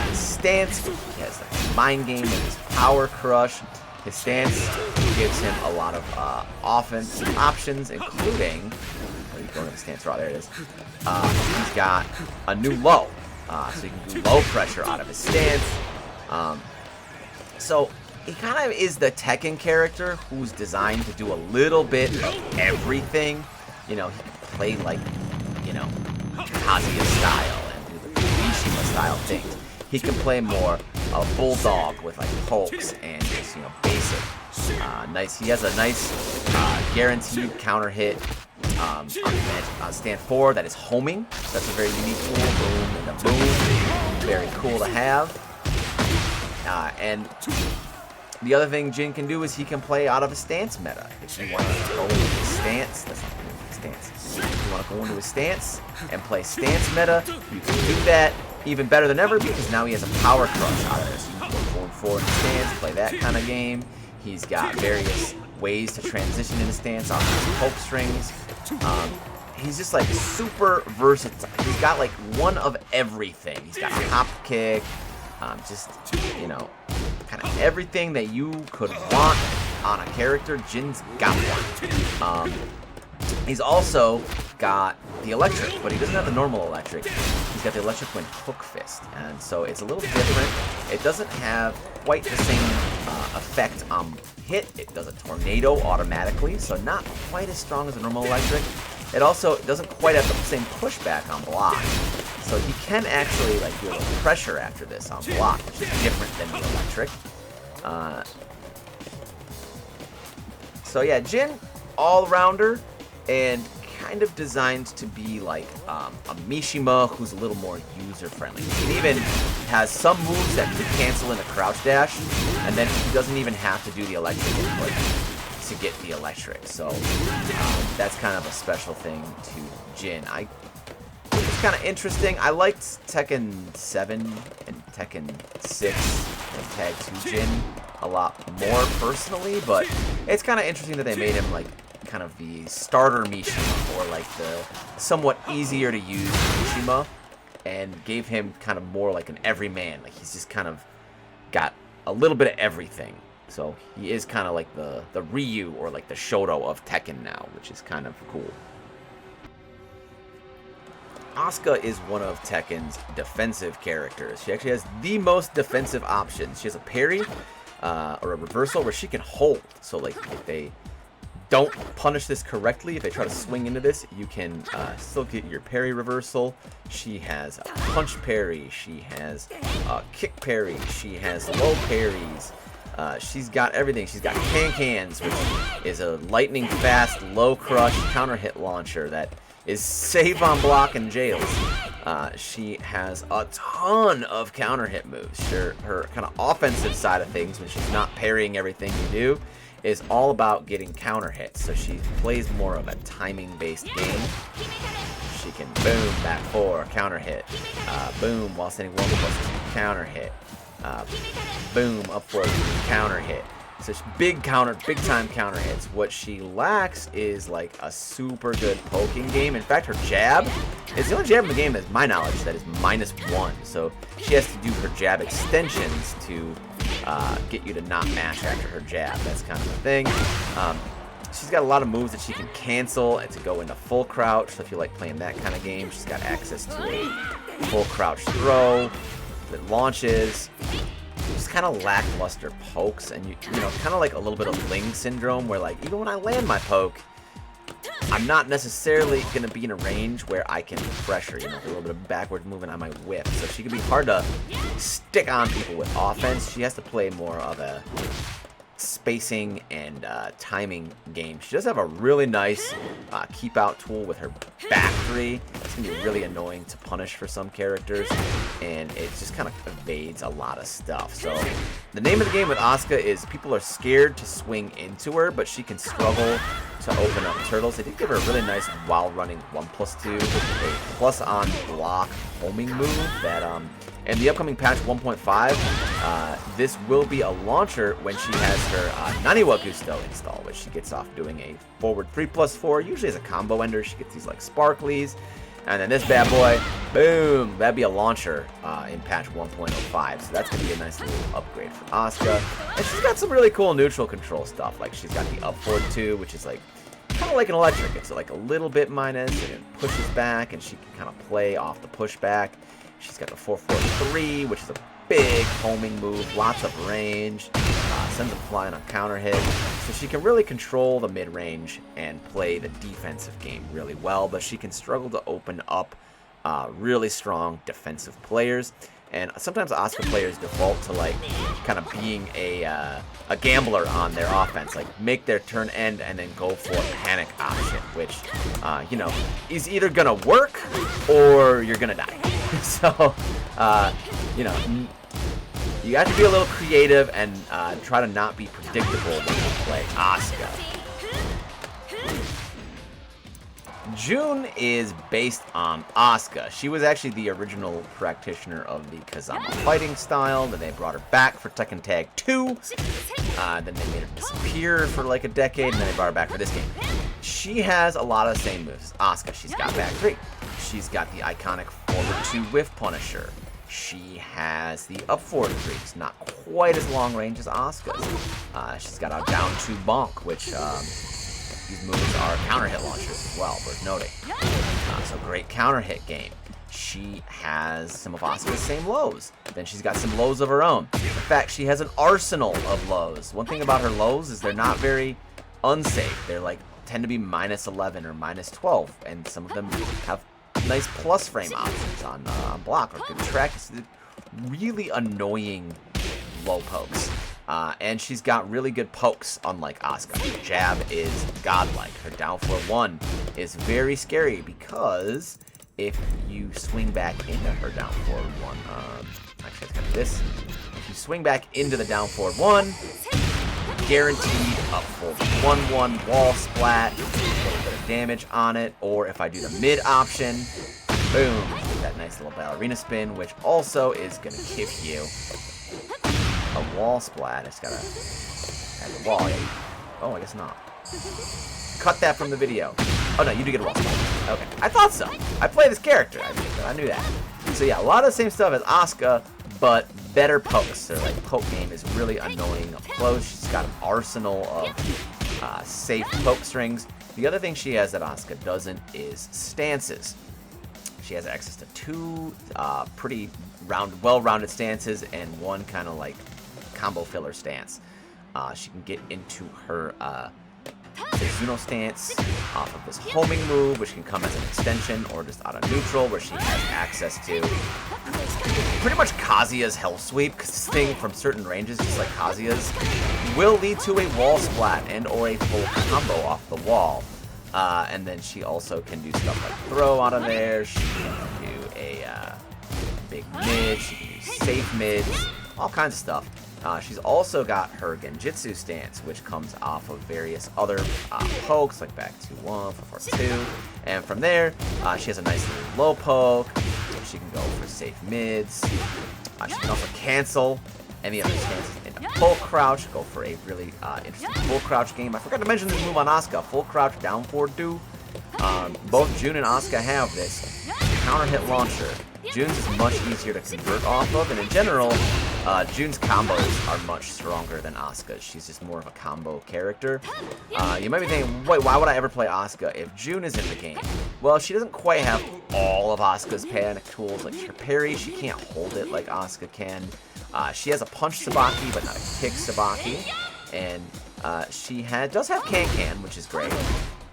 his stance. He has the mind game and his power crush. His stance gives him a lot of offense options, including, where are you going to the stance raw? There it is. He's got a new low. So you can do low pressure out of his stance. So he kind of is the Tekken character who's designed to do a little bit of everything. You know, he can play like, you know, Kazuya style and do the Mishima style things. He can play more a bulldog with like pokes and just, you know, basic. Nice. He has a nice guaranteed counter hit on stand 4 that is homing. That's a very unique tool. Boom and a boom. Very cool to have. And the other thing Jin can do is he can play out of a stance meta. If you want to go into his stance, that's not stance. If you want to go into his stance and play stance meta, you can do that even better than ever because now he has a power crush out of this. You can go forward 4 in stance, play that kind of game. He's got various ways to transition into stance on his poke strings. He's just like super versatile. He's got like one of everything. He's got a hop kick, just, you know, kind of everything that you could want on a character. Jin's got one. He's also got the electric, but he doesn't have the normal electric. He's got the electric wind hook fist, and so it's a little different. It doesn't have quite the same effect on hit. It does a tornado automatically, so not quite as strong as the normal electric. It also doesn't quite have the same pushback on block, so he can actually like do a little pressure after this on block, which is different than the electric. So yeah, Jin, all-rounder, and kind of designed to be like a Mishima who's a little more user-friendly. He even has some moves that can cancel in a crouch dash, and then he doesn't even have to do the electric input to get the electric. So that's kind of a special thing to Jin. It's kind of interesting. I liked Tekken 7 and Tekken 6 and Tag 2 Jin a lot more personally, but it's kind of interesting that they made him like kind of the starter Mishima, or like the somewhat easier to use Mishima, and gave him kind of more like an everyman. Like he's just kind of got a little bit of everything. So he is kind of like the Ryu or like the Shoto of Tekken now, which is kind of cool. Asuka is one of Tekken's defensive characters. She actually has the most defensive options. She has a parry or a reversal where she can hold. So like if they don't punish this correctly, if they try to swing into this, you can still get your parry reversal. She has a punch parry. She has a kick parry. She has low parries. She's got everything. She's got cans, which is a lightning fast, low crush counter hit launcher that is save on block and jails. She has a ton of counter hit moves. Her kind of offensive side of things, when she's not parrying everything you do, is all about getting counter hits. So she plays more of a timing based game. She can boom, back 4, counter hit, boom, while standing 1+2, counter hit, boom, up 4, counter hit. So it's big time counter hits. What she lacks is like a super good poking game. In fact, her jab is the only jab in the game, as my knowledge, that is -1. So she has to do her jab extensions to get you to not mash after her jab. That's kind of the thing. She's got a lot of moves that she can cancel and to go into full crouch. So if you like playing that kind of game, she's got access to a full crouch throw that launches. Just kind of lackluster pokes, and you know, kind of like a little bit of Ling syndrome, where like even when I land my poke, I'm not necessarily going to be in a range where I can pressure, you know, a little bit of backward movement on my whip. So she can be hard to stick on people with offense. She has to play more of a spacing and timing game. She does have a really nice keep out tool with her back 3. It's going to be really annoying to punish for some characters, and it just kind of evades a lot of stuff. So the name of the game with Asuka is people are scared to swing into her, but she can struggle to open up turtles. They did give her a really nice while running 1+2 with a plus on block homing move that in the upcoming patch 1.5, this will be a launcher when she has her Naniwa Gusto install, which she gets off doing a forward 3+4, usually as a combo ender. She gets these like sparklies, and then this bad boy, boom, that'd be a launcher in patch 1.05, so that's going to be a nice little upgrade for Asuka. And she's got some really cool neutral control stuff, like she's got the up forward 2, which is like kind of like an electric. It's like a little bit minus, and it pushes back, and she can kind of play off the pushback. She's got the 4-4-3, which is a big homing move, lots of range, sends them flying on counter hit. So she can really control the mid-range and play the defensive game really well, but she can struggle to open up really strong defensive players. And sometimes Asuka players default to like kind of being a gambler on their offense, like make their turn end and then go for a panic option, which you know, is either gonna work or you're gonna die. So you know, you have to be a little creative and try to not be predictable when you play Asuka. June is based on Asuka. She was actually the original practitioner of the Kazama fighting style. Then they brought her back for Tekken Tag 2. Then they made her disappear for like a decade, and then they brought her back for this game. She has a lot of the same moves as Asuka. She's got back 3. She's got the iconic forward 2 whiff punisher. She has the up forward 3. It's not quite as long range as Asuka's. She's got a down 2 bonk, which these moves are counter hit launchers as well, worth noting. So great counter hit game. She has some of Asuka's same lows. Then she's got some lows of her own. In fact, she has an arsenal of lows. One thing about her lows is they're not very unsafe. They're like tend to be -11 or -12, and some of them have nice plus frame options on block or good track. It's really annoying low pokes. And she's got really good pokes, unlike Asuka. Her jab is godlike. Her down forward 1 is very scary because if you swing back into her down forward 1, actually it's kind of this. If you swing back into the down forward 1, guaranteed up forward 1-1 wall splat, a little bit of damage on it. Or if I do the mid option, boom, get that nice little ballerina spin, which also is going to give you a wall splat. It's got a wall. Oh, I guess not. Cut that from the video. Oh, no, you do get a wall splat. Okay. I thought so. I play this character. I knew that. So, yeah, a lot of the same stuff as Asuka, but better pokes. Her like, poke game is really annoying up close. She's got an arsenal of safe poke strings. The other thing she has that Asuka doesn't is stances. She has access to 2 pretty well-rounded stances and 1 kind of like combo filler stance. She can get into her Zuno stance off of this homing move, which can come as an extension or just out of neutral, where she has access to pretty much Kazuya's Hell Sweep, because this thing from certain ranges, just like Kazuya's, will lead to a wall splat and or a full combo off the wall. And then she also can do stuff like throw out of there. She can do a big mid. She can do safe mids, all kinds of stuff. She's also got her Genjutsu stance, which comes off of various other pokes, like back 2-1, 4-4-2. And from there, she has a nice little low poke. She can go for safe mids. She can also cancel any other stances in a full crouch, go for a really interesting full crouch game. I forgot to mention this move on Asuka, full crouch down forward do. Both June and Asuka have this counter hit launcher. June's is much easier to convert off of, and in general, June's combos are much stronger than Asuka's. She's just more of a combo character. You might be thinking, wait, why would I ever play Asuka if June is in the game? Well, she doesn't quite have all of Asuka's panic tools. Like her parry, she can't hold it like Asuka can. She has a punch Sabaki, but not a kick Sabaki. And she does have Can-Can, which is great.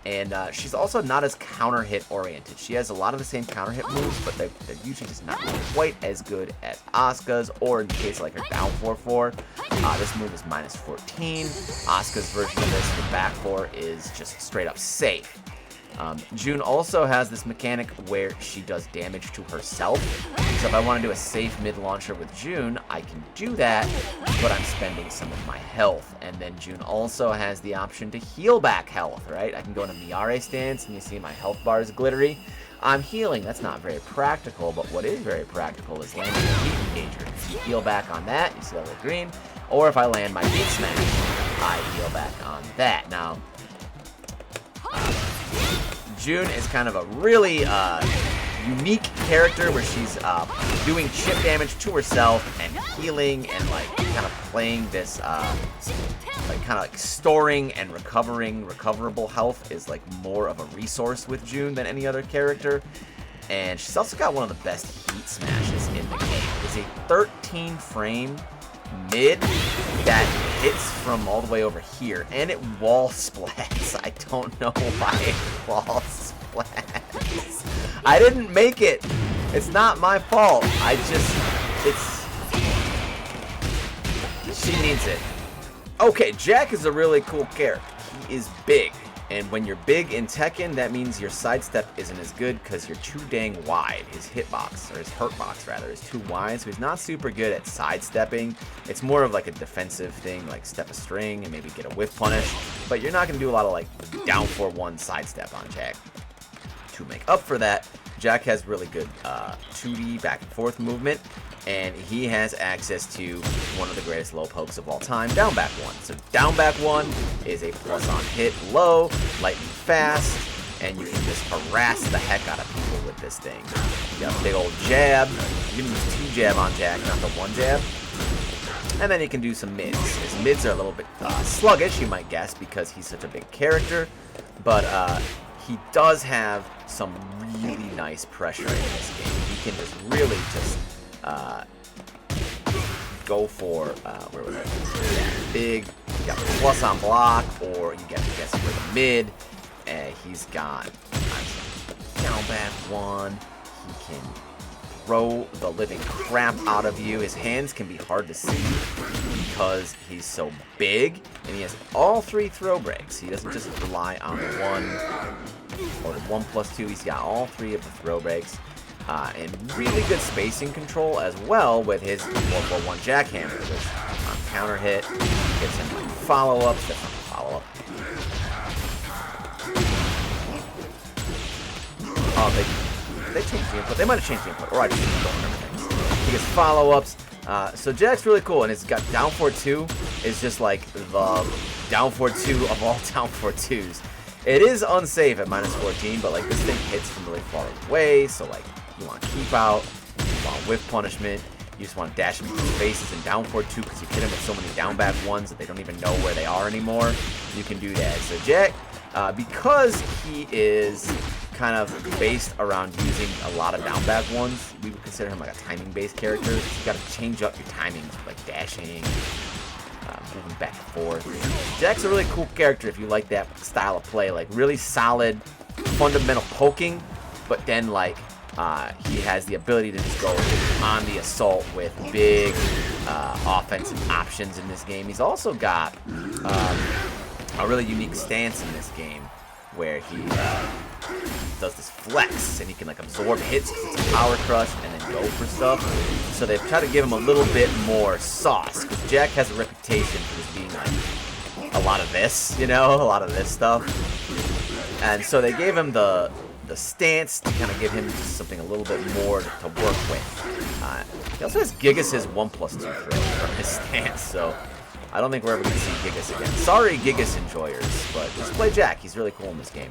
And she's also not as counter hit oriented. She has a lot of the same counter hit moves, but they're usually just not quite as good as Asuka's, or in the case of like her down 4-4. This move is -14. Asuka's version of this, the back 4, is just straight up safe. June also has this mechanic where she does damage to herself. So if I want to do a safe mid launcher with June, I can do that, but I'm spending some of my health. And then June also has the option to heal back health, right? I can go in a Miyare stance, and you see my health bar is glittery. I'm healing. That's not very practical, but what is very practical is landing a beat engager. If you heal back on that, you see that little green. Or if I land my beat smash, I heal back on that. Now, June is kind of a really unique character where she's doing chip damage to herself and healing and like kind of playing this like kind of like storing and recoverable health is like more of a resource with June than any other character. And she's also got one of the best heat smashes in the game. It's a 13 frame mid that hits from all the way over here, and it wall splats. I don't know why it wall splats. I didn't make it. It's not my fault. She needs it. Okay, Jack is a really cool character. He is big. And when you're big in Tekken, that means your sidestep isn't as good because you're too dang wide. His hitbox, or his hurtbox rather, is too wide, so he's not super good at sidestepping. It's more of like a defensive thing, like step a string and maybe get a whiff punish. But you're not going to do a lot of like down 4-1 sidestep on Jack. To make up for that, Jack has really good 2D back and forth movement. And he has access to one of the greatest low pokes of all time, down back 1. So down back 1 is a plus on hit low, lightning fast, and you can just harass the heck out of people with this thing. You got a big old jab. You can use 2 jab on Jack, not the 1 jab. And then you can do some mids. His mids are a little bit sluggish, you might guess, because he's such a big character. But he does have some really nice pressure in this game. He can just really just go for where was it? Big, you got plus on block, or you get for the mid. He's got down back 1. He can throw the living crap out of you. His hands can be hard to see because he's so big, and he has all 3 throw breaks. He doesn't just rely on the 1 or the 1+2. He's got all 3 of the throw breaks. And really good spacing control as well with his 4-4-1 jackhammer, which on counter hit gets him follow-ups. That's not a follow-up. Oh, they changed the input. They might have changed the input, or I just don't remember things. He gets follow-ups. So Jack's really cool, and it's got down 4-2 is just like the down 4-2 of all down 4-2s. It is unsafe at -14, but like this thing hits from really far away, so like you want to keep out, you want whiff punishment, you just want to dash him through faces and down 4-2 because you hit him with so many down back 1s that they don't even know where they are anymore. You can do that. So Jack, because he is kind of based around using a lot of down back 1s, we would consider him like a timing based character. You got to change up your timings with like dashing, moving back and forth. Jack's a really cool character if you like that style of play, like really solid, fundamental poking, but then like he has the ability to just go on the assault with big offensive options in this game. He's also got a really unique stance in this game where he does this flex, and he can like absorb hits because it's a power crush and then go for stuff. So they've tried to give him a little bit more sauce, because Jack has a reputation for just being like a lot of this, you know, a lot of this stuff. And so they gave him the stance to kind of give him just something a little bit more to work with. He also has Gigas' 1+2 throw from his stance, so I don't think we're ever going to see Gigas again. Sorry, Gigas enjoyers, but just play Jack. He's really cool in this game.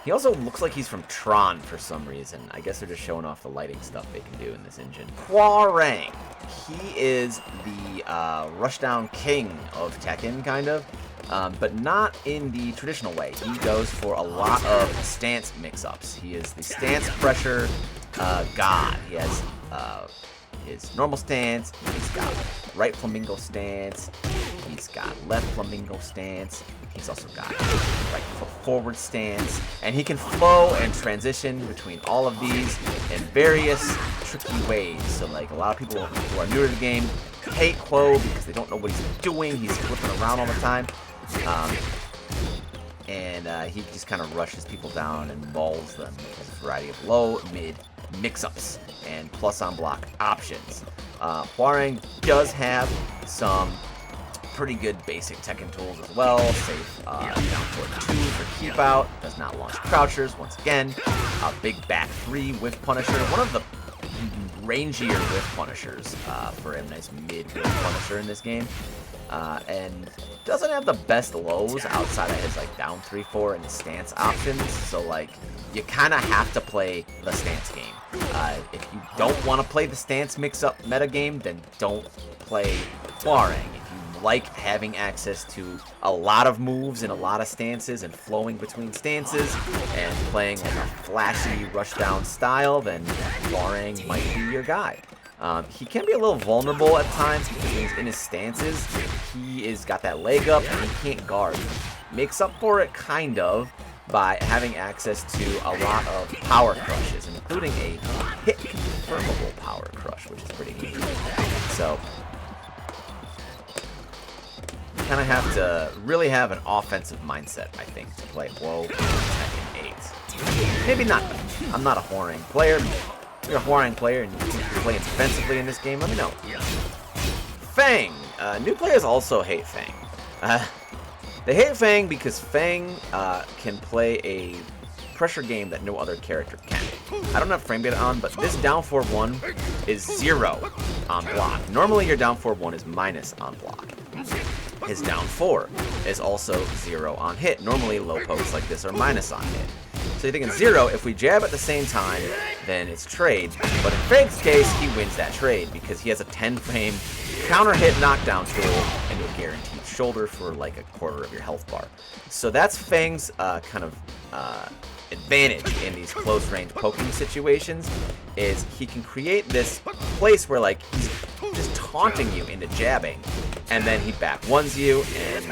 He also looks like he's from Tron for some reason. I guess they're just showing off the lighting stuff they can do in this engine. Hwoarang. He is the rushdown king of Tekken, kind of. But not in the traditional way. He goes for a lot of stance mix-ups. He is the stance pressure god. He has his normal stance, he's got right flamingo stance, he's got left flamingo stance, he's also got right foot forward stance, and he can flow and transition between all of these in various tricky ways. So like a lot of people who are new to the game hate Quo because they don't know what he's doing. He's flipping around all the time. He just kind of rushes people down and mauls them with a variety of low, mid, mix-ups and plus on block options. Hwoarang does have some pretty good basic Tekken tools as well. Safe down forward 2 for keep out. Does not launch crouchers once again. Big back 3 with Punisher. One of the rangier whiff punishers for a nice mid whiff punisher in this game. And doesn't have the best lows outside of his like down 3-4 and his stance options. So like you kind of have to play the stance game. If you don't want to play the stance mix-up meta game, then don't play Hwoarang. If you like having access to a lot of moves and a lot of stances and flowing between stances and playing like a flashy rushdown style, then Hwoarang might be your guy. He can be a little vulnerable at times because when he's in his stances, he is got that leg up and he can't guard. Makes up for it kind of by having access to a lot of power crushes, including a hit confirmable power crush, which is pretty neat. So you kind of have to really have an offensive mindset, I think, to play Whoa Tekken 8. Maybe not. I'm not a Hwoarang player. If you're a Hwoarang player and you think you're playing defensively in this game, let me know. Feng. New players also hate Feng. They hate Feng because Feng can play a pressure game that no other character can. I don't have frame data on, but this down 4-1 is 0 on block. Normally your down 4-1 is minus on block. His down 4 is also 0 on hit. Normally low pokes like this are minus on hit. So you're thinking 0, if we jab at the same time, then it's trade. But in Feng's case, he wins that trade because he has a 10-frame counter hit knockdown tool and a guaranteed shoulder for like a quarter of your health bar. So that's Feng's kind of advantage in these close range poking situations, is he can create this place where like he's just taunting you into jabbing, and then he back ones you and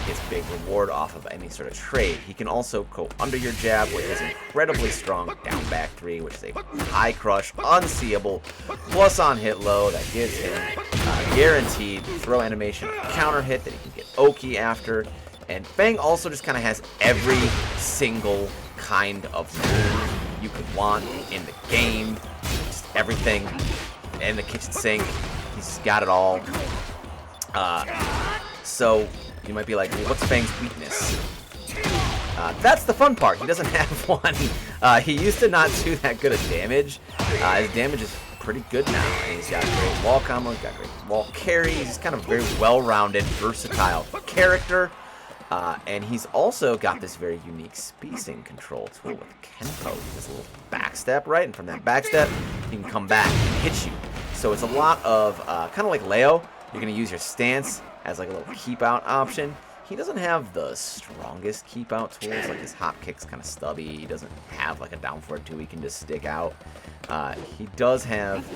gets big reward off of any sort of trade. He can also go under your jab with his incredibly strong down back 3, which is a high crush, unseeable, plus on hit low that gives him guaranteed throw animation counter hit that he can get Oki after. And Feng also just kind of has every single kind of move you could want in the game. Just everything in the kitchen sink. He's got it all. So you might be like, well, what's Feng's weakness? That's the fun part. He doesn't have one. He used to not do that good of damage. His damage is pretty good now. And he's got great wall combo, he's got great wall carry. He's kind of very well-rounded, versatile character. And he's also got this very unique spacing control tool with Kenpo. This little backstep, right? And from that backstep, he can come back and hit you. So it's a lot of, kind of like Leo, you're going to use your stance as like a little keep out option. He doesn't have the strongest keep out tools, like his hop kick's kind of stubby. He doesn't have like a down forward 2 he can just stick out. He does have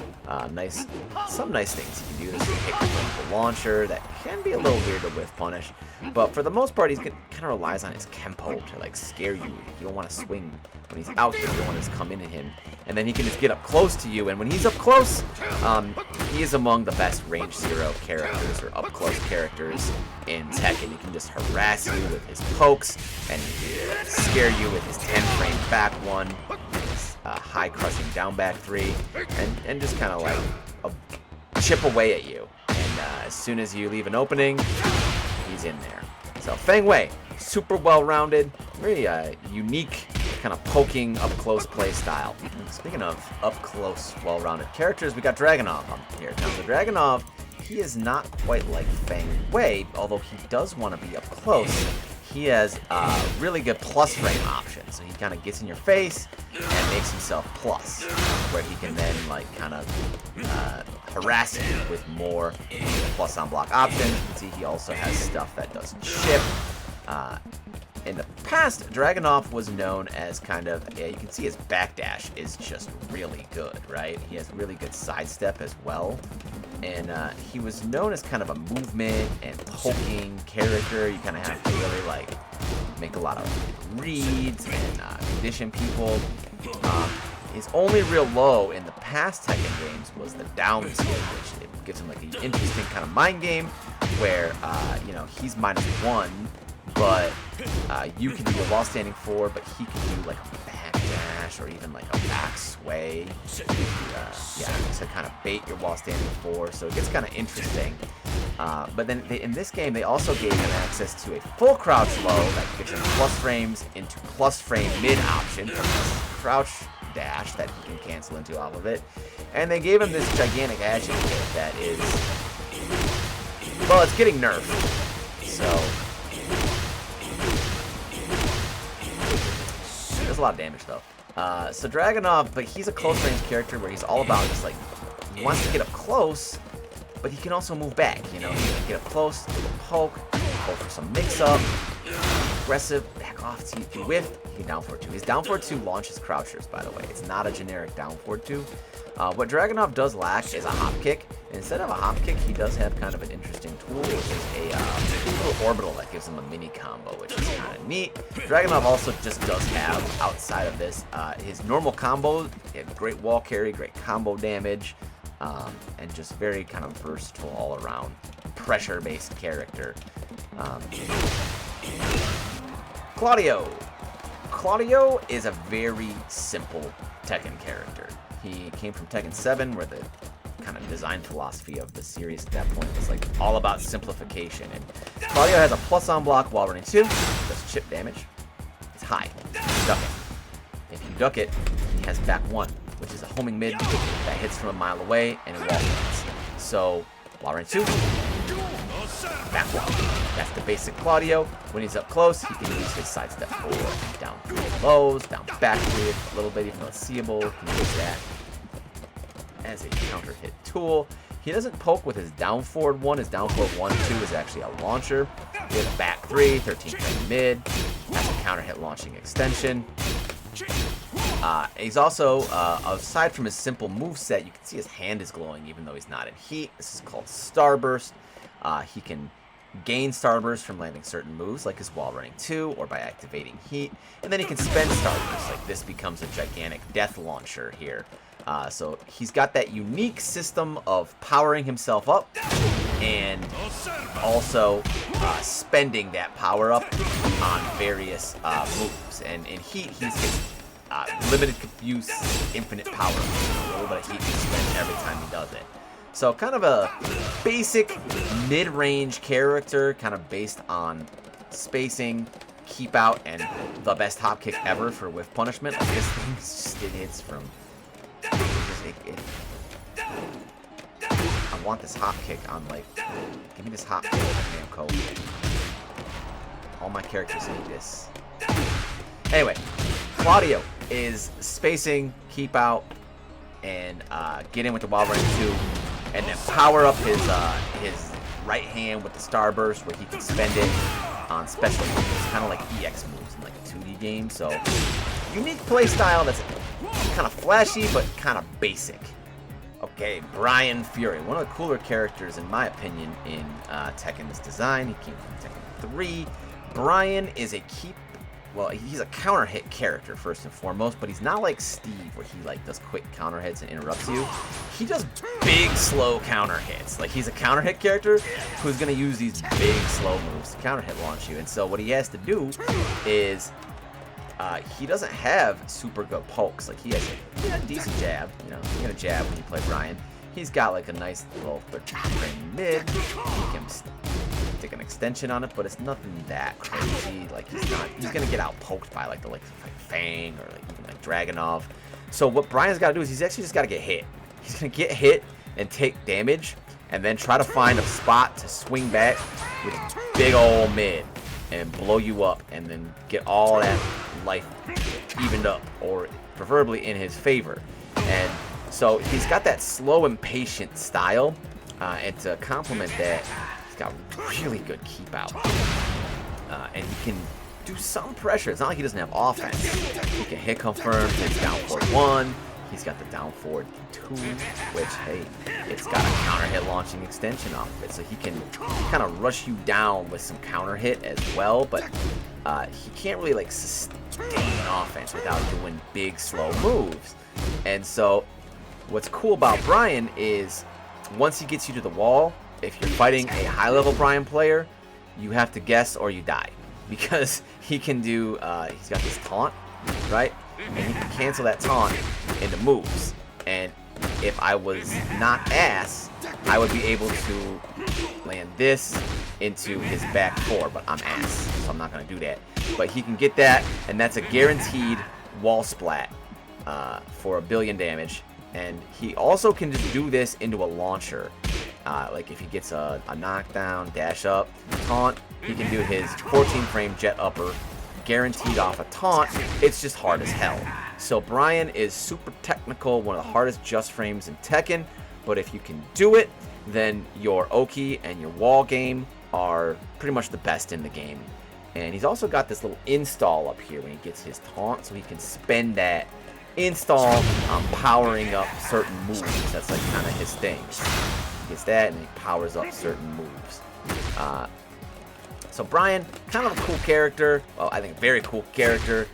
some nice things he can do. This kick with the launcher that can be a little weird to whiff punish, but for the most part, he's kind of relies on his Kempo to like scare you. You don't want to swing when he's out there. You don't want to come into him, and then he can just get up close to you. And when he's up close, he is among the best range 0 characters or up close characters in Tekken. He can just harass you with his pokes and scare you with his 10 frame back 1. High crushing down back 3, and just kind of like chip away at you. And as soon as you leave an opening, he's in there. So Feng Wei, super well-rounded, very unique kind of poking up close play style. And speaking of up close, well-rounded characters, we got Dragonov on here. Now the Dragonov, he is not quite like Feng Wei, although he does want to be up close. He has a really good plus frame option, so he kind of gets in your face and makes himself plus, where he can then like kind of harass you with more plus on block options. You can see he also has stuff that does chip. In the past, Dragonov was known as kind of, you can see his backdash is just really good, right? He has really good sidestep as well. And he was known as kind of a movement and poking character. You kind of have to really like make a lot of reads and condition people. His only real low in the past Tekken games was the down tier, which it gives him like an interesting kind of mind game where you know, he's -1. But you can do a wall standing 4, but he can do like a backdash or even like a back sway. Yeah, to kind of bait your wall standing 4. So it gets kind of interesting. But then in this game, they also gave him access to a full crouch low that gives him plus frames into plus frame mid option from his crouch dash that he can cancel into off of it. And they gave him this gigantic action kit that is, well, it's getting nerfed. So a lot of damage though. So Dragonov, but he's a close range character where he's all about just like, he wants to get up close, but he can also move back, you know, he can get up close, poke, go for some mix up, aggressive, back off, see if you whiff, he can down forward 2. His down forward 2 launches crouchers, by the way. It's not a generic down forward 2. What Dragonov does lack is a hop kick. Instead of a hop kick, he does have kind of an interesting tool, which is a little orbital that gives him a mini combo, which is kind of neat. Dragonov also just does have, outside of this, his normal combo, great wall carry, great combo damage, and just very kind of versatile all-around pressure-based character. Claudio. Claudio is a very simple Tekken character. He came from Tekken 7, where the kind of design philosophy of the series at that point was like all about simplification. And Claudio has a plus on block while running 2, does chip damage. It's high. Duck it. If you duck it, he has back 1, which is a homing mid that hits from a mile away and it wall hits. So while running 2, back 1. That's the basic Claudio. When he's up close, he can use his sidestep for down 3 lows, down back 3 a little bit, even though it's seeable. He can use that as a counter hit tool. He doesn't poke with his down forward 1. His down forward 1, 2 is actually a launcher. He has a back 3, 13 frame mid. That's a counter hit launching extension. He's also, aside from his simple moveset, you can see his hand is glowing even though he's not in heat. This is called Starburst. He can gain Starburst from landing certain moves like his wall running 2 or by activating heat. And then he can spend Starburst, like this becomes a gigantic death launcher here. So he's got that unique system of powering himself up and also spending that power up on various moves. And in heat, he's his limited use infinite power. A little bit of heat he spends every time he does it. So kind of a basic mid-range character, kind of based on spacing, keep out, and the best hop kick ever for whiff punishment. Like this thing just, it hits from. I want this hop kick on, like, give me this hop kick, Namco. All my characters need this. Anyway, Claudio is spacing, keep out, and get in with the wild running 2, and then power up his right hand with the Starburst where he can spend it on special moves, kind of like EX moves in like a 2D game. So unique playstyle that's kind of flashy but kind of basic. Okay, Bryan Fury, one of the cooler characters in my opinion in Tekken's design. He came from Tekken 3. Bryan is he's a counter hit character first and foremost, but he's not like Steve where he like does quick counter hits and interrupts you. He does big slow counter hits. Like he's a counter hit character who's gonna use these big slow moves to counter hit launch you. And so what he has to do is he doesn't have super good pokes. Like he has a decent jab. You know, you're gonna jab when you play Bryan. He's got like a nice little 13 frame mid. He can take an extension on it, but it's nothing that crazy. Like he's gonna get out poked by like Feng or like even like Dragonov. So what Bryan's got to do is he's actually just got to get hit. He's gonna get hit and take damage, and then try to find a spot to swing back with big old mid and blow you up, and then get all that life evened up, or preferably in his favor. And so he's got that slow and patient style, and to complement that, got really good keep out, and he can do some pressure. It's not like he doesn't have offense. He can hit confirm, hits down forward 1. He's got the down forward 2, which, hey, it's got a counter hit launching extension off of it, so he can kind of rush you down with some counter hit as well. But he can't really like sustain offense without doing big slow moves. And so what's cool about Bryan is once he gets you to the wall, if you're fighting a high-level Bryan player, you have to guess or you die. Because he can do, he's got this taunt, right? And he can cancel that taunt into moves. And if I was not ass, I would be able to land this into his back 4, but I'm ass, so I'm not going to do that. But he can get that, and that's a guaranteed wall splat for 1 billion damage. And he also can just do this into a launcher. Like if he gets a knockdown, dash up, taunt, he can do his 14 frame jet upper, guaranteed off a taunt. It's just hard as hell. So Bryan is super technical, one of the hardest just frames in Tekken, but if you can do it, then your Oki and your wall game are pretty much the best in the game. And he's also got this little install up here when he gets his taunt, so he can spend that install on powering up certain moves. That's like kind of his thing. He gets that and he powers up certain moves. So Bryan, kind of a cool character. Well, I think very cool character.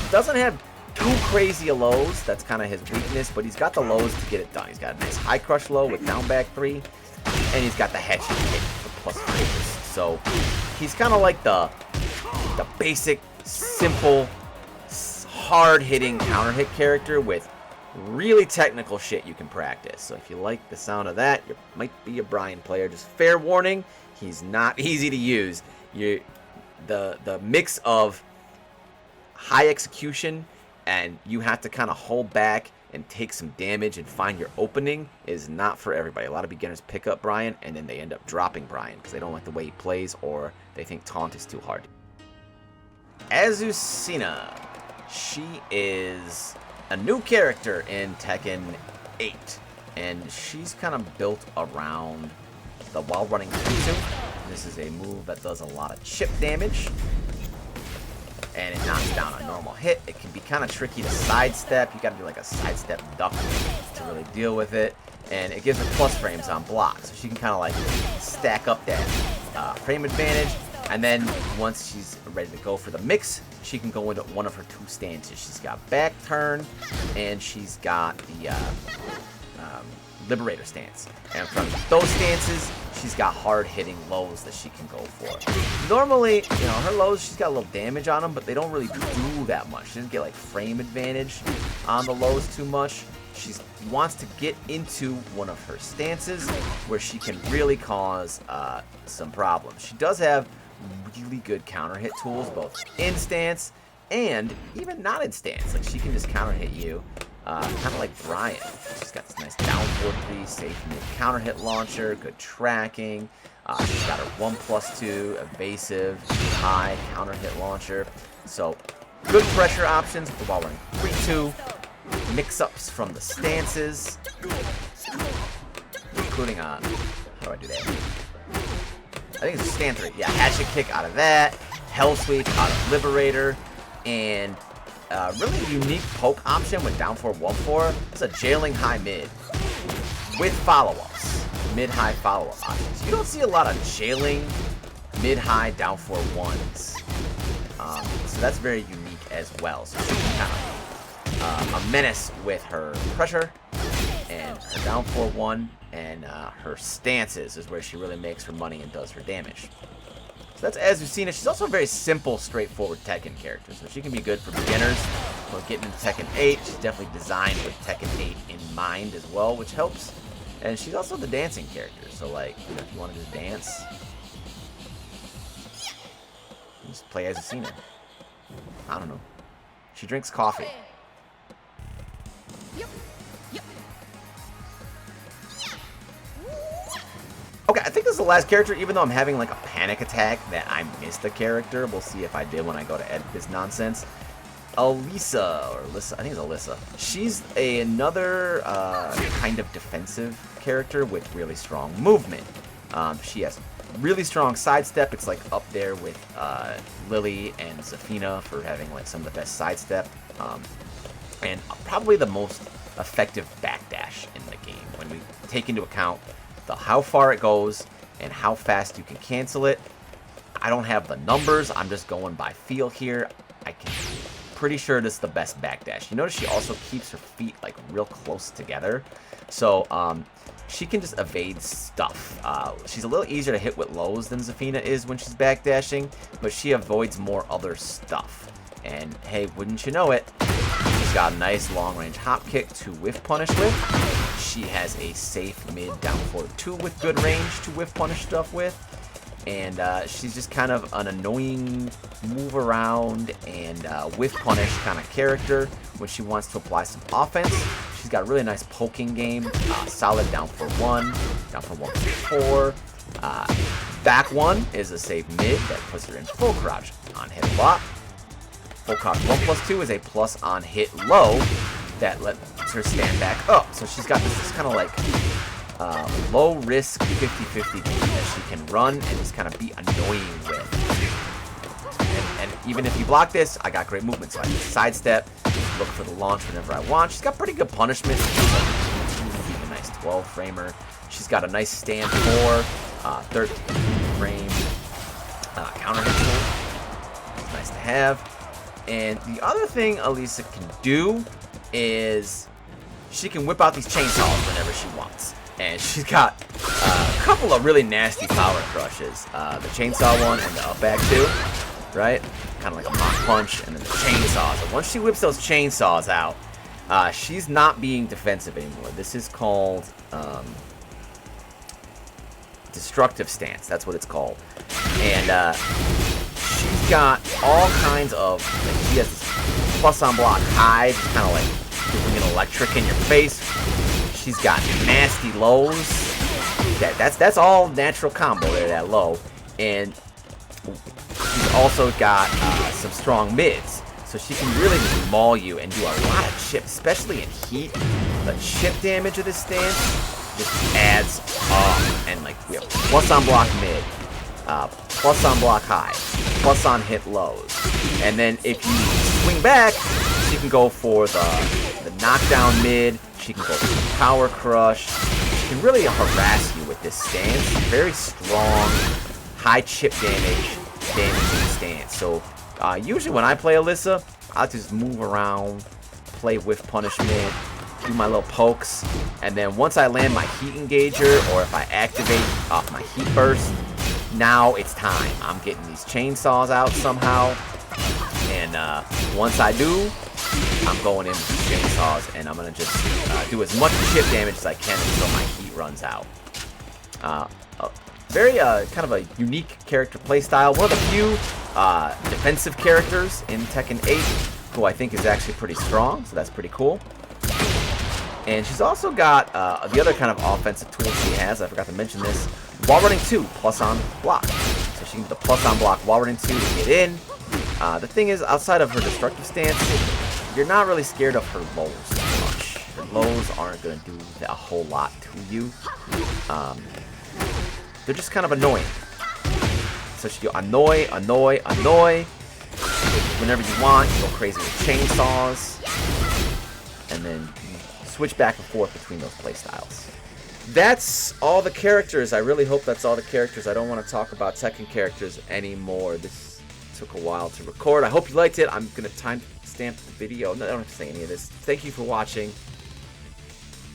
Doesn't have too crazy a lows. That's kind of his weakness, but he's got the lows to get it done. He's got a nice high crush low with down back 3, and he's got the hedge hit for plus 3. So he's kind of like the basic, simple, hard-hitting counter-hit character with really technical shit you can practice. So if you like the sound of that, you might be a Bryan player. Just fair warning, he's not easy to use. The mix of high execution and you have to kind of hold back and take some damage and find your opening is not for everybody. A lot of beginners pick up Bryan and then they end up dropping Bryan because they don't like the way he plays or they think taunt is too hard. Azucena. She is a new character in Tekken 8, and she's kind of built around the while running Jutsu. This is a move that does a lot of chip damage, and it knocks down a normal hit. It can be kind of tricky to sidestep. You got to do like a sidestep duck to really deal with it, and it gives her plus frames on block, so she can kind of like stack up that frame advantage. And then once she's ready to go for the mix, she can go into one of her 2 stances. She's got back turn, and she's got the Liberator stance. And from those stances, she's got hard-hitting lows that she can go for. Normally, you know, her lows, she's got a little damage on them, but they don't really do that much. She doesn't get, like, frame advantage on the lows too much. She wants to get into one of her stances where she can really cause some problems. She does have really good counter hit tools, both in stance and even not in stance. Like she can just counter hit you, kind of like Bryan. She's got this nice down 4-3 safe mid counter hit launcher, good tracking. She's got her 1+2 evasive high counter hit launcher. So good pressure options for while running 3-2 mix-ups from the stances, including how do I do that? think it's stand 3. Yeah, hatchet kick out of that. Hell sweep out of Liberator. And really unique poke option with down 4, 1-4. It's a jailing high mid with follow-ups. Mid-high follow-up options. You don't see a lot of jailing mid-high down 4 1s. So that's very unique as well. So she's kind of a menace with her pressure and her down 4 1, and her stances is where she really makes her money and does her damage. So that's Azucena. She's also a very simple, straightforward Tekken character, so she can be good for beginners. Or getting into Tekken 8, she's definitely designed with Tekken 8 in mind as well, which helps. And she's also the dancing character, so like, you know, if you want to just dance, just play Azucena. I don't know. She drinks coffee. Okay, I think this is the last character, even though I'm having like a panic attack that I missed a character. We'll see if I did when I go to edit this nonsense. Alisa, or Alyssa, I think it's Alyssa. She's another kind of defensive character with really strong movement. She has really strong sidestep. It's like up there with Lili and Zafina for having like some of the best sidestep. And probably the most effective backdash in the game when we take into account how far it goes and how fast you can cancel it. I don't have the numbers. I'm just going by feel here. Pretty sure this is the best backdash. You notice she also keeps her feet like real close together. So she can just evade stuff. She's a little easier to hit with lows than Zafina is when she's backdashing, but she avoids more other stuff. And hey, wouldn't you know it, she's got a nice long-range hop kick to whiff punish with. She has a safe mid down forward 2 with good range to whiff punish stuff with. And she's just kind of an annoying move around and whiff punish kind of character when she wants to apply some offense. She's got a really nice poking game, solid down for 1, down for 1 for 4. Back 1 is a safe mid that puts her in full crouch on hit block. Full crouch 1+2 is a plus on hit low that lets her stand back up. So she's got this kind of like low risk 50-50 game that she can run and just kind of be annoying with. And even if you block this, I got great movement, so I can sidestep, look for the launch whenever I want. She's got pretty good punishment. She's a nice 12 framer. She's got a nice stand 4, 13 frame counter hit tool. It's nice to have. And the other thing Alisa can do is she can whip out these chainsaws whenever she wants. And she's got a couple of really nasty power crushes. The chainsaw one and the up back 2, right? Kind of like a mock punch, and then the chainsaws. And once she whips those chainsaws out, she's not being defensive anymore. This is called destructive stance. That's what it's called. And she's got all kinds of, like, she has this plus on block high, just kind of like doing an electric in your face. She's got nasty lows. That's all natural combo there, that low. And she's also got some strong mids. So she can really just maul you and do a lot of chip, especially in heat. The chip damage of this stance just adds up. And like, we have plus on block mid, plus on block high, plus on hit lows. And then if you swing back, she can go for the knockdown mid. She can go for the power crush. She can really harass you with this stance. Very strong, high chip damage in the stance. So usually when I play Alisa, I'll just move around, play whiff punishment, do my little pokes, and then once I land my heat engager, or if I activate off my heat burst, now it's time. I'm getting these chainsaws out somehow, and once I do, I'm going in with the chainsaws, and I'm going to just do as much chip damage as I can until my heat runs out. Very kind of a unique character playstyle. One of the few defensive characters in Tekken 8 who I think is actually pretty strong, so that's pretty cool. And she's also got the other kind of offensive tool she has, I forgot to mention this, while running 2, plus on block. So she can do the plus on block while running 2 to get in. The thing is, outside of her destructive stance, you're not really scared of her lows that much. Her lows aren't going to do a whole lot to you. They're just kind of annoying. So you do annoy, annoy, annoy. Whenever you want, you go crazy with chainsaws. And then you switch back and forth between those playstyles. That's all the characters. I really hope that's all the characters. I don't want to talk about Tekken characters anymore. This took a while to record. I hope you liked it. I'm going to timestamp the video. No, I don't have to say any of this. Thank you for watching.